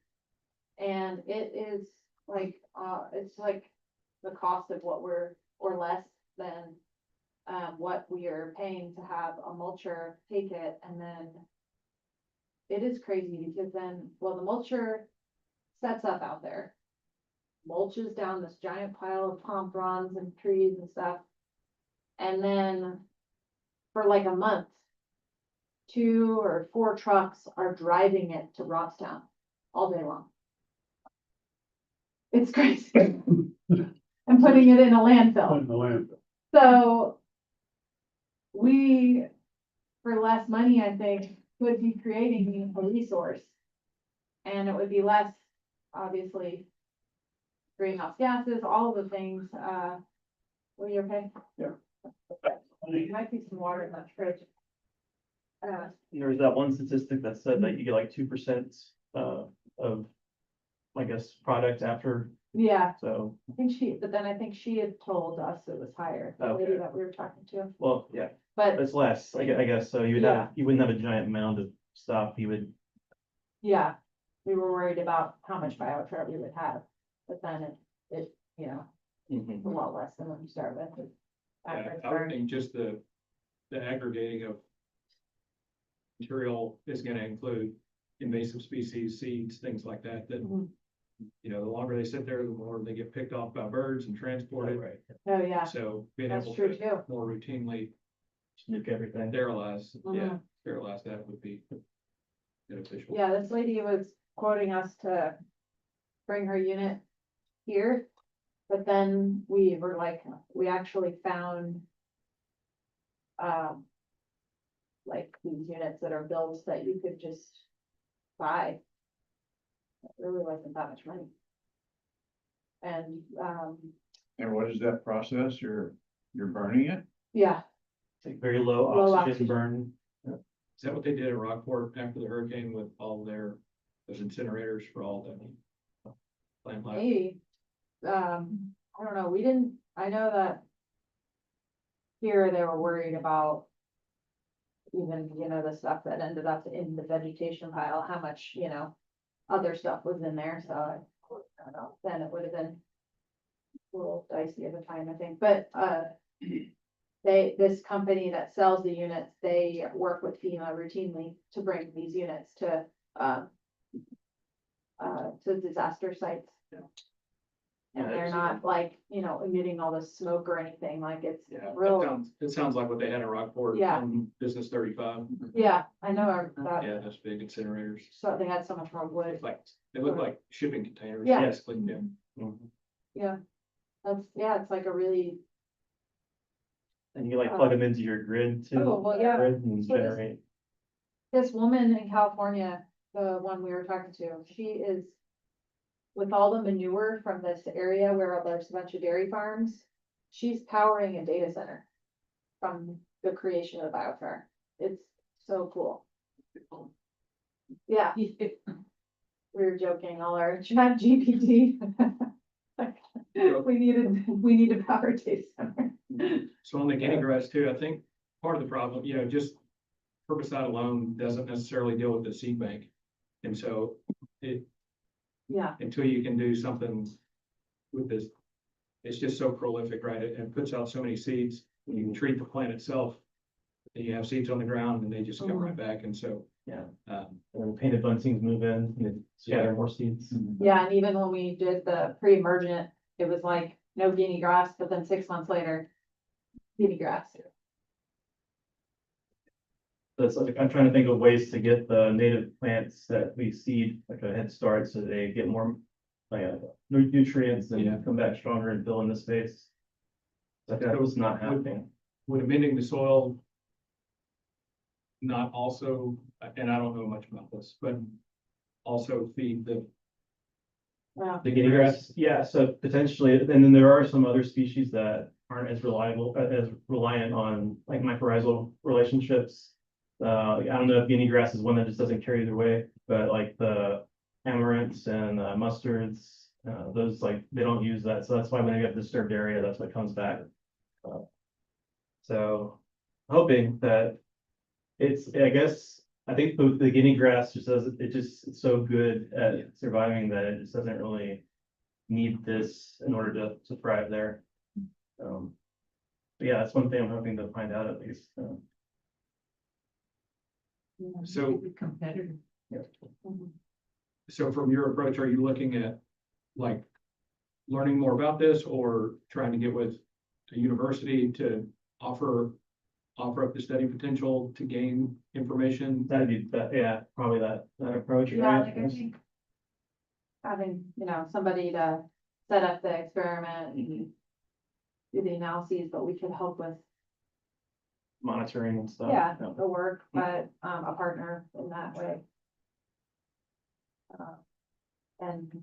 And it is like, it's like the cost of or less than what we are paying to have a mulcher take it, and then it is crazy because then, well, the mulcher sets up out there, mulches down this giant pile of palm fronds and trees and stuff. And then for like a month, 2 or 4 trucks are driving it to Robstown all day long. It's crazy. And putting it in a landfill. Put in the landfill. So we, for less money, I think, would be creating a resource. And it would be less, obviously, greenhouse gases, all the things, were you okay? Yeah. There might be some water in that fridge. There was that one statistic that said that you get like 2% of, I guess, product after, Yeah, so, I think but then I think she had told us it was higher, the lady Okay. that we were talking to, well, yeah, but it's less, I guess, so you would Yeah. have, you wouldn't have a giant mound of stuff, you would, yeah. We were worried about how much biochar we would have, but then it, you know, mhm. a lot less than what you start with. after Yeah, it's I would burned. think just the aggregating of material is gonna include invasive species, seeds, things like that, that, Mhm. you know, the longer they sit there, the more they get picked off by birds and transported. Right, Oh, yeah, So being that's able true to too. more routinely nuke everything. sterilize, yeah, Mhm. sterilize that would be beneficial. Yeah, this lady was quoting us to bring her unit here. But then we were like, we actually found like these units that are built that you could just buy. It really wasn't that much money. And, And what is that process? You're burning it? yeah, It's like very low Low oxygen oxygen. burn. Is that what they did in Rockport after the hurricane with all those incinerators for all the plant life? maybe, I don't know, I know that here they were worried about even, the stuff that ended up in the vegetation pile, how much, other stuff was in there, so I don't know, then it would have been a little dicey at the time, I think, but, this company that sells the units, they work with FEMA routinely to bring these units to disaster sites. And they're not like, emitting all the smoke or anything, like it's Yeah, real, it sounds like what they had in Rockport. Yeah. on Business 35. yeah, I know that, Yeah, those big incinerators. so they had so much more wood, Like, they look like shipping containers. Yeah. Basically, yeah. Mhm. yeah. It's like a really, And you like plug them into your grid too. Oh, well, yeah. Grid and So this- generate. this woman in California, the one we were talking to, she is. With all the manure from this area where there's a bunch of dairy farms, she's powering a data center. From the creation of biochar, it's so cool. Yeah, we were joking, all our chat GPT. We need a power data center. So on the guinea grass too, I think part of the problem, just herbicide alone doesn't necessarily deal with the seed bank. And so Yeah, until you can do something with this, it's just so prolific, right? It puts out so many seeds. When you treat the plant itself, then you have seeds on the ground and they just come right back. And so, Yeah. um, And then painted buntings move in, and they scatter more seeds. yeah, and even when we did the pre-emergent, it was like no guinea grass, but then 6 months later, guinea grass. That's like, I'm trying to think of ways to get the native plants that we seed like a head start, so they get more nutrients Yeah. and come back stronger and fill in the space. Like that was not happening. would amending the soil not also, and I don't know much about this, but also feed the Wow. The guinea grass, yeah, so potentially, and then there are some other species that aren't as reliable, as reliant on like mycorrhizal relationships. I don't know if guinea grass is one that just doesn't carry their way, but like the amaranths and mustards, those like, they don't use that, so that's why when they get disturbed area, that's what comes back. So hoping that I guess, I think the guinea grass just doesn't, it's so good at surviving that it just doesn't really need this in order to thrive there. But yeah, that's one thing I'm hoping to find out at least. So- Competitor. So from your approach, are you looking at like learning more about this or trying to get with a university to offer up the study potential to gain information? That'd be, that, yeah, probably that approach, Yeah, right? like I think having, somebody to set up the experiment and do the analyses, but we could help with, Monitoring and stuff. yeah, the work, but, a partner in that way. And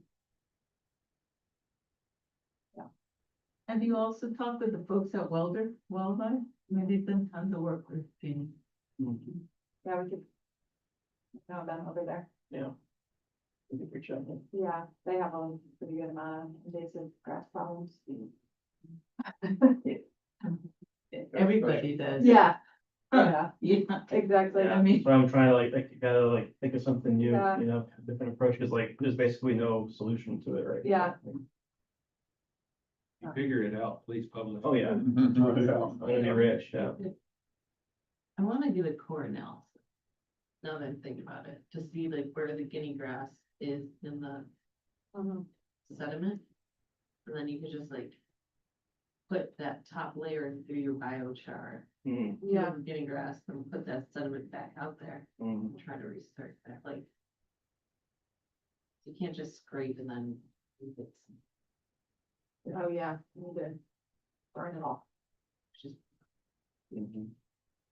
Have you also talked with the folks at Wildlife? I mean, they've done tons of work with the. Mhm. yeah, we could. Know them over there. Yeah. We could reach out. Yeah, they have a pretty good amount of invasive grass problems. Everybody does. Yeah. Yeah, Yeah, exactly. I mean, But I'm trying to like, you gotta like think of something new, Yeah. different approach, because like, there's basically no solution to it, right? Yeah. You figure it out, please publish. Oh, yeah. Mhm. I'm gonna be rich, yeah. I wanna do the core analysis. Now that I'm thinking about it, to see like where the guinea grass is in the Mhm. sediment. And then you could just like put that top layer through your biochar. Mhm, Yeah, Guinea grass, and put that sediment back out there mhm. and try to restart that, like. You can't just scrape and then. It's oh, yeah, we need to burn it all. just, Mhm.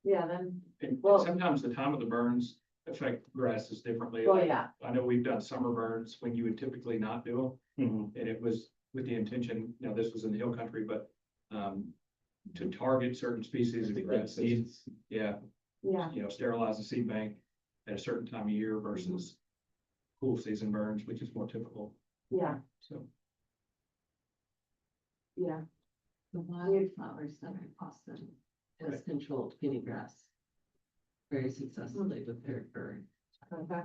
Yeah, then, And Well- sometimes the time of the burns affect grasses differently. well, Like, yeah, I know we've done summer burns when you would typically not do them. Mhm. And it was with the intention, this was in the hill country, but, to target certain species of grasses. Seeds. Yeah, yeah, sterilize the seed bank at a certain time of year versus cool season burns, which is more typical, yeah, so. yeah, the wildflower center in Boston has controlled guinea grass. Very successfully with their bird, okay,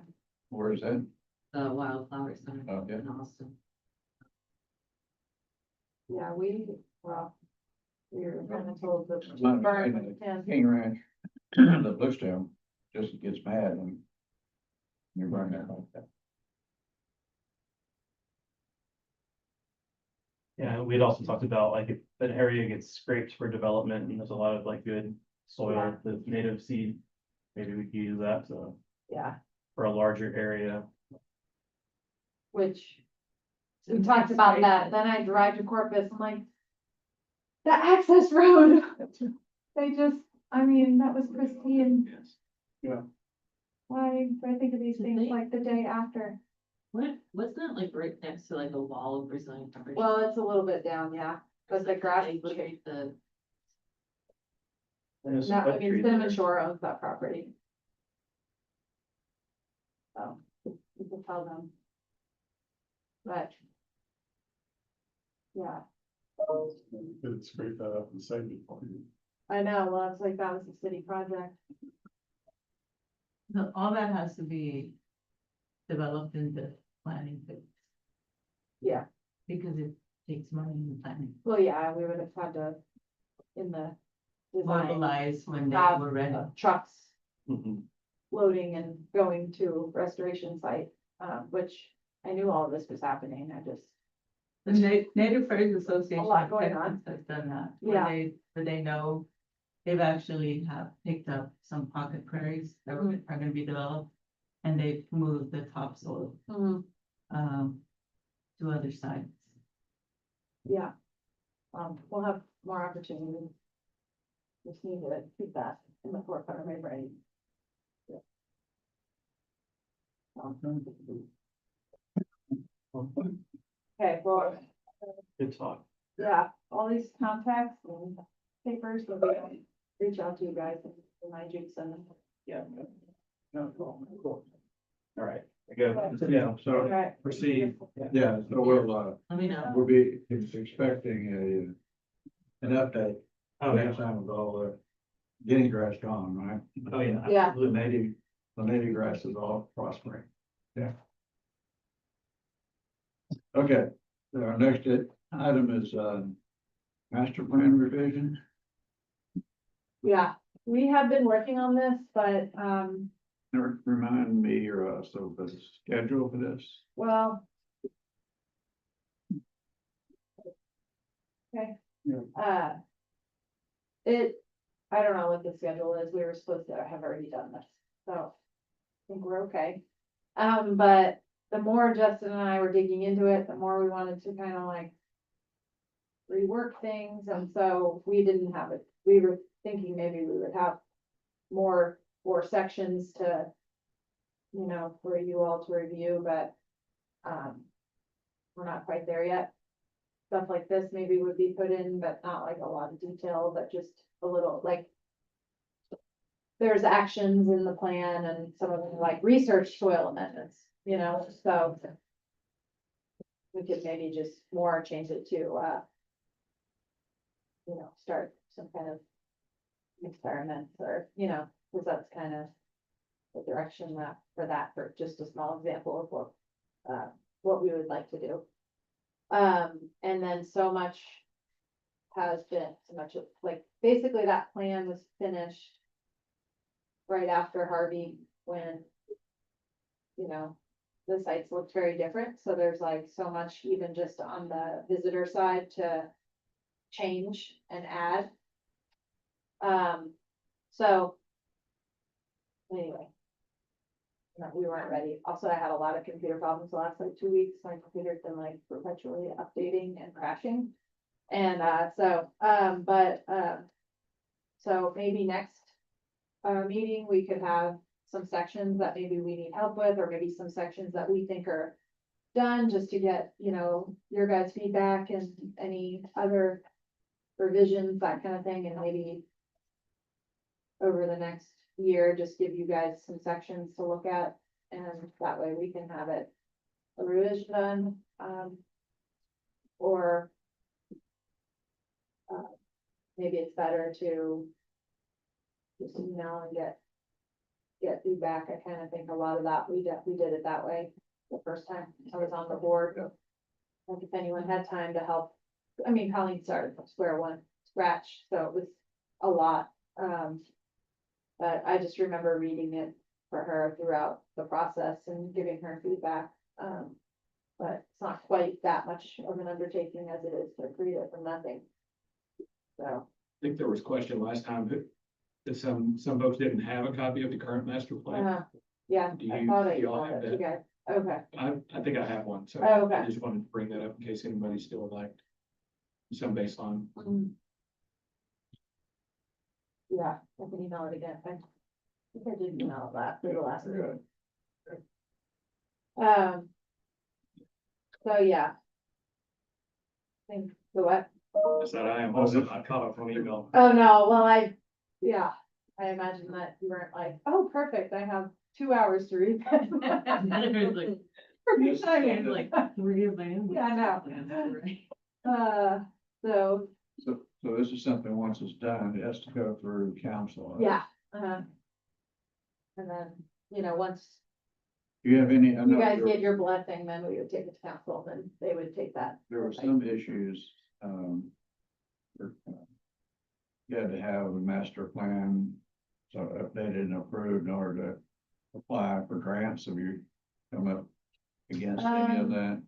Where is that? the wildflower center Okay. in Austin. yeah, we were kind of told that. My burn understanding, and- King Ranch, the Bluestone just gets mad and you burn that like that. Yeah, we'd also talked about like if an area gets scraped for development and there's a lot of like good soil, Yeah. the native seed, maybe we could use that Yeah, for a larger area. which we talked about that, then I drive to Corpus, I'm like, the access road, they just, I mean, that was pristine, Yes. why do I think of these Did things they- like the day after? Wasn't that like right next to like a wall of Brazilian coverage? Well, it's a little bit down, yeah, but the grass They is looking, treat the, And there's no, I oak mean, trees Cinnamon there. Shore owns that property. So, you can tell them. But. Yeah, Could scrape that up and save it for you. I know, well, it's like that was a city project, all that has to be developed in the planning phase, yeah, because it takes money in planning. well, yeah, we would have had to, in the design, Mobilize when they have were ready. trucks Mhm. loading and going to restoration site, which I knew all of this was happening, I just, The Native Birds Association A lot of going Texas has done that. Yeah. Where they know, they've actually have picked up some pocket prairies that are gonna be developed. And they've moved the topsoil, to other sites. yeah. We'll have more opportunities. Just need to keep that in the forefront of my brain. Yeah. Okay, well, Good talk. yeah, all these contacts and papers, will be, reach out to you guys and remind you to send them. Yeah. No, cool. All right, I go. Yeah, so, Alright. Proceed. yeah, so let me know. we'll be expecting an update. Oh, Next time with all the guinea grass gone, right? Oh, yeah. Yeah. The native grass is all prospering. Yeah. Okay, our next item is, master plan revision. Yeah, we have been working on this, but, Remind me or us of the schedule for this. well. Okay. Yeah. I don't know what the schedule is. We were supposed to have already done this, so. I think we're okay. But the more Justin and I were digging into it, the more we wanted to kind of like. Rework things, and so we didn't have it. We were thinking maybe we would have more sections to. You know, for you all to review, but. We're not quite there yet. Stuff like this maybe would be put in, but not like a lot of detail, but just a little like. There's actions in the plan and some of them like research soil amendments, you know, so. We could maybe just more change it to, you know, start some kind of experiments or, you know, because that's kind of the direction that, for just a small example of what we would like to do. And then so much has been, so much of, like, basically that plan was finished right after Harvey, when, you know, the sites looked very different, so there's like so much even just on the visitor side to change and add. So. Anyway. No, we weren't ready. Also, I had a lot of computer problems the last like 2 weeks. My computer's been like perpetually updating and crashing. And, so maybe next, meeting, we could have some sections that maybe we need help with, or maybe some sections that we think are done, just to get, you know, your guys' feedback and any other revisions, that kind of thing, and maybe over the next year, just give you guys some sections to look at, and that way we can have it a revision done, or maybe it's better to just email and get feedback. I kind of think a lot of that, we did it that way the first time I was on the board. Like if anyone had time to help, I mean, Colleen started from square one, scratch, so it was a lot. But I just remember reading it for her throughout the process and giving her feedback. But it's not quite that much of an undertaking as it is to create it from nothing. So, I think there was a question last time that some folks didn't have a copy of the current master plan. yeah, Do I you- thought do I y'all emailed have it to you that? guys. Okay, I think I have one, so Oh, okay. I just wanted to bring that up in case anybody still would like some baseline. Yeah, I can email it again. I think I did email it last, through the last. Good. So yeah. Think the what? I said I am also not caught up on email. Oh, no, well, yeah, I imagine that you weren't like, oh, perfect, I have 2 hours to read. There's like, Perfect timing. there's like 3 of them. Yeah, I know. So, So this is something, once it's done, it has to go through council. yeah, and then, you know, once Do you have any? I know you guys there- get your blessing, then we would take it to council, then they would take that. There were some issues, you had to have a master plan, so updated and approved in order to apply for grants. Have you come up against any of that?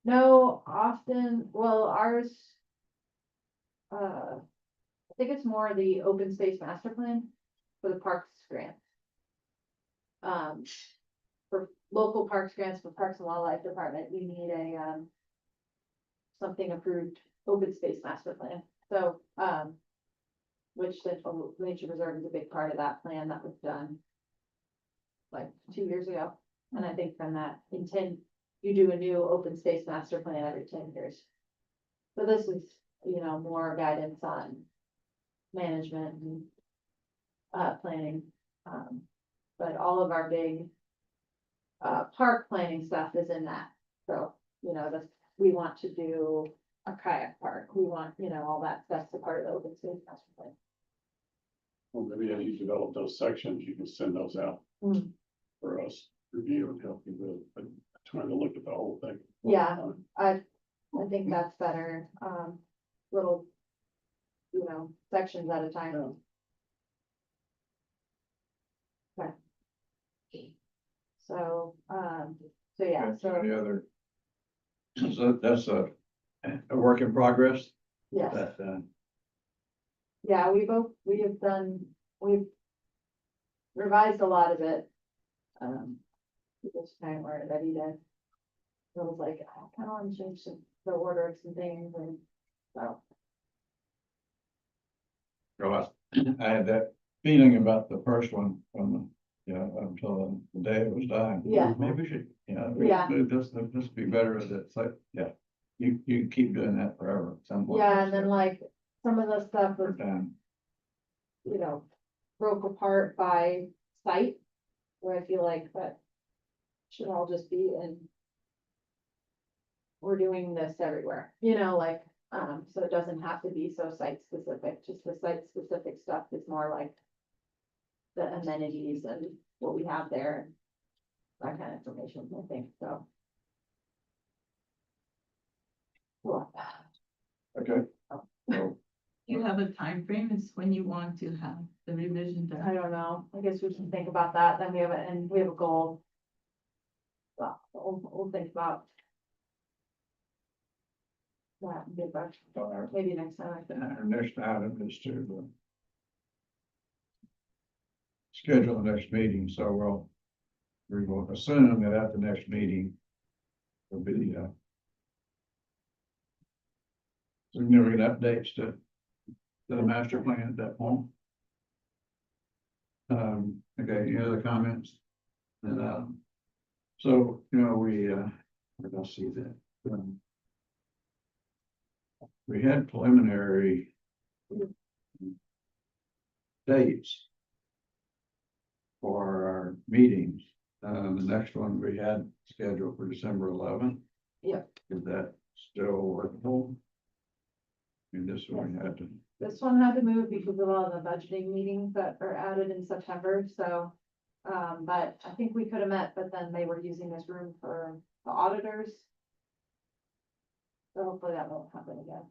No, often, well, ours. I think it's more the open space master plan for the parks grant. For local parks grants for Parks and Wildlife Department, you need a, something approved open space master plan, so, which Central Nature Reserve is a big part of that plan that was done like 2 years ago, and I think from that intent, you do a new open space master plan every 10 years. So this is, you know, more guidance on management and planning. But all of our big park planning stuff is in that. So, you know, we want to do a kayak park. We want, you know, all that stuff's a part of the open space master plan. Well, maybe as you develop those sections, you can send those out Mm. for us to review and help you with, but trying to look at the whole thing. Yeah. I think that's better, little, you know, sections at a time. So, so yeah, so, Any other? So that's a work in progress, yes, that, yeah, we have done, we've revised a lot of it. This time we're ready to, I was like, I kind of want to change the order of some things and so. well, I had that feeling about the first one from the, until the day it was done. Yeah. Maybe we should, Yeah. this be better at it. It's like, yeah, you keep doing that forever. at some point. Yeah, and then like, some of the stuff was, Done. broke apart by site, where I feel like that should all just be in. We're doing this everywhere, like, so it doesn't have to be so site specific, just the site specific stuff is more like the amenities and what we have there, and that kind of information, I think, so. Well, Okay. So, You have a time frame. It's when you want to have the revision I done. don't know, I guess we can think about that, then we have a goal. Well, we'll think about. That and get back, maybe next time I can. our next item is to schedule the next meeting, so we will assume that at the next meeting will be, significant updates to the master plan at that point. Okay, any other comments? And, so, we're gonna see that. We had preliminary dates for our meetings. The next one we had scheduled for December 11th. Yep. Is that still workable? And this one had to, This one had to move because of all the budgeting meetings that are added in September, so. But I think we could have met, but then they were using this room for the auditors. So hopefully that won't happen again.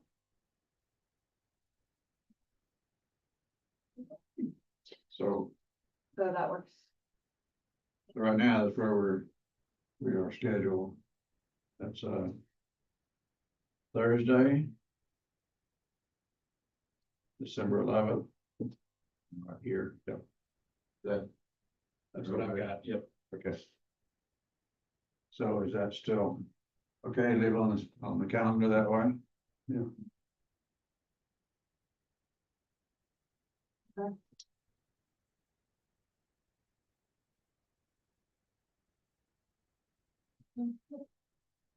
so So that works. right now, that's where we are scheduled. That's, Thursday. December 11th. Right here, yep. That's what I've got, yep, okay. So is that still, okay, leave on the calendar that way? Yeah. Okay.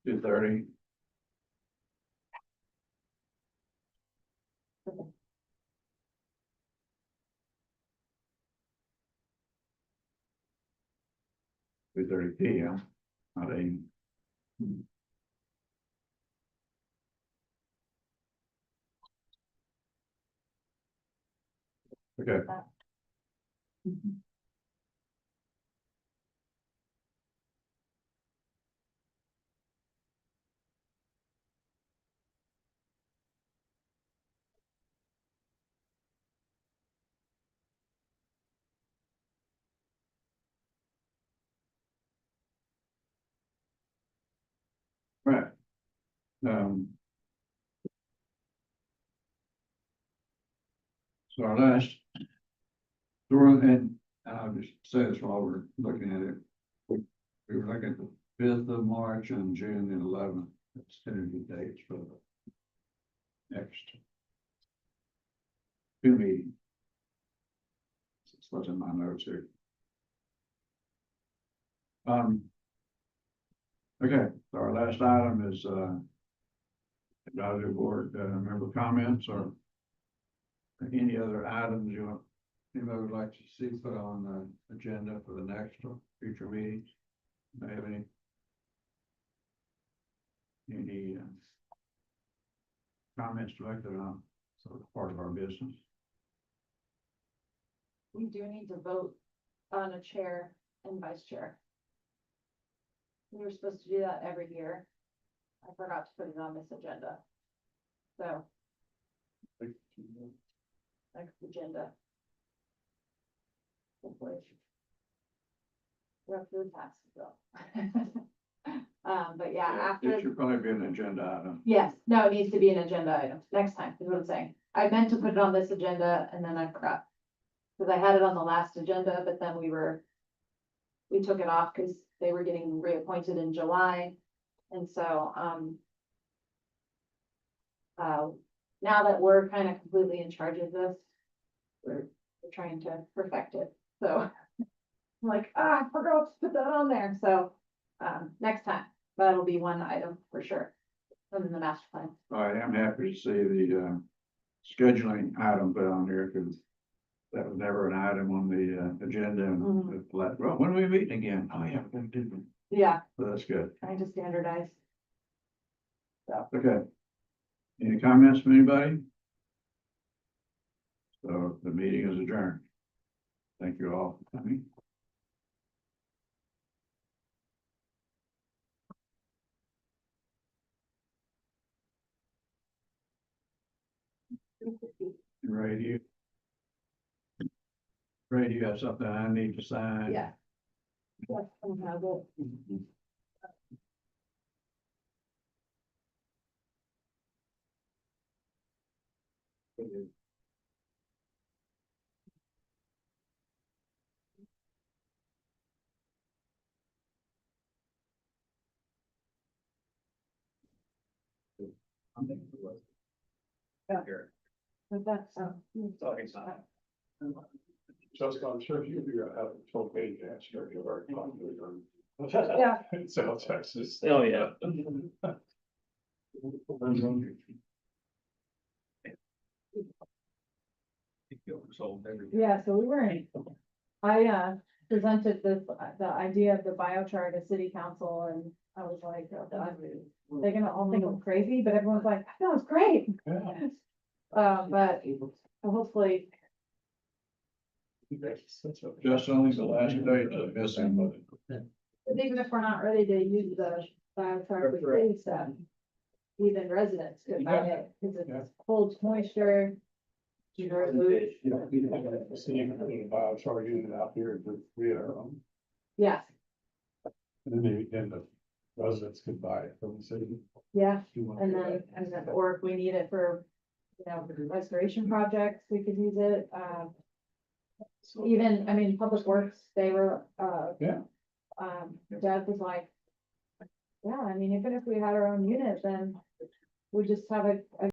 2:30. Two 30 PM, not 8. Okay, right. So our last. And I'll just say this while we're looking at it. We were looking at the 5th of March and June the 11th. That's tentative dates for the next two meetings. That's what's in my notes here. Okay, so our last item is, advisory board, member comments or any other items anybody would like to see put on the agenda for the next or future meetings? Do you have any comments directed on sort of part of our business? We do need to vote on a chair and vice chair. We were supposed to do that every year. I forgot to put it on this agenda. So, next agenda. Hopefully. Go through the tax bill. But yeah, after. It should probably be an agenda item. Yes, no, it needs to be an agenda item next time, is what I'm saying. I meant to put it on this agenda and then I forgot. Cause I had it on the last agenda, but then we took it off because they were getting reappointed in July. And so, now that we're kind of completely in charge of this, we're trying to perfect it, so. I'm like, I forgot to put that on there, so, next time, that'll be one item for sure. From the master plan. I am happy to see the, scheduling item put on here, because that was never an item on the, agenda, and, like, well, when are we meeting again? Oh, yeah, we're gonna do them, Yeah, so that's good, trying to standardize. okay. Any comments from anybody? So the meeting is adjourned. Thank you all for coming. Ray, do you have something I need to sign? Yeah. Yes, I have it. I'm thinking it was. Yeah. Here. But that's, Talking sign. Just, I'm sure you figure out how to control page answer, you're very confident. Yeah. In South Texas. Oh, yeah. Sold everything. yeah, so we were in, I presented this, the idea of the biochar to city council and I was like, oh, God, they're gonna all think I'm crazy, but everyone's like, that was great. Yeah. But hopefully, Just only the last day to missing. but even if we're not ready to use the biochar for city stuff, even residents could buy it, because Yeah. it holds moisture. See, you can put a biochar unit out here for free our own, Yes, and then the residents could buy it from the city. yeah, If you want and to. then, or if we need it for, restoration projects, we could use it, even, I mean, Public Works, they were, Yeah. Doug was like, yeah, I mean, even if we had our own unit, then we just have a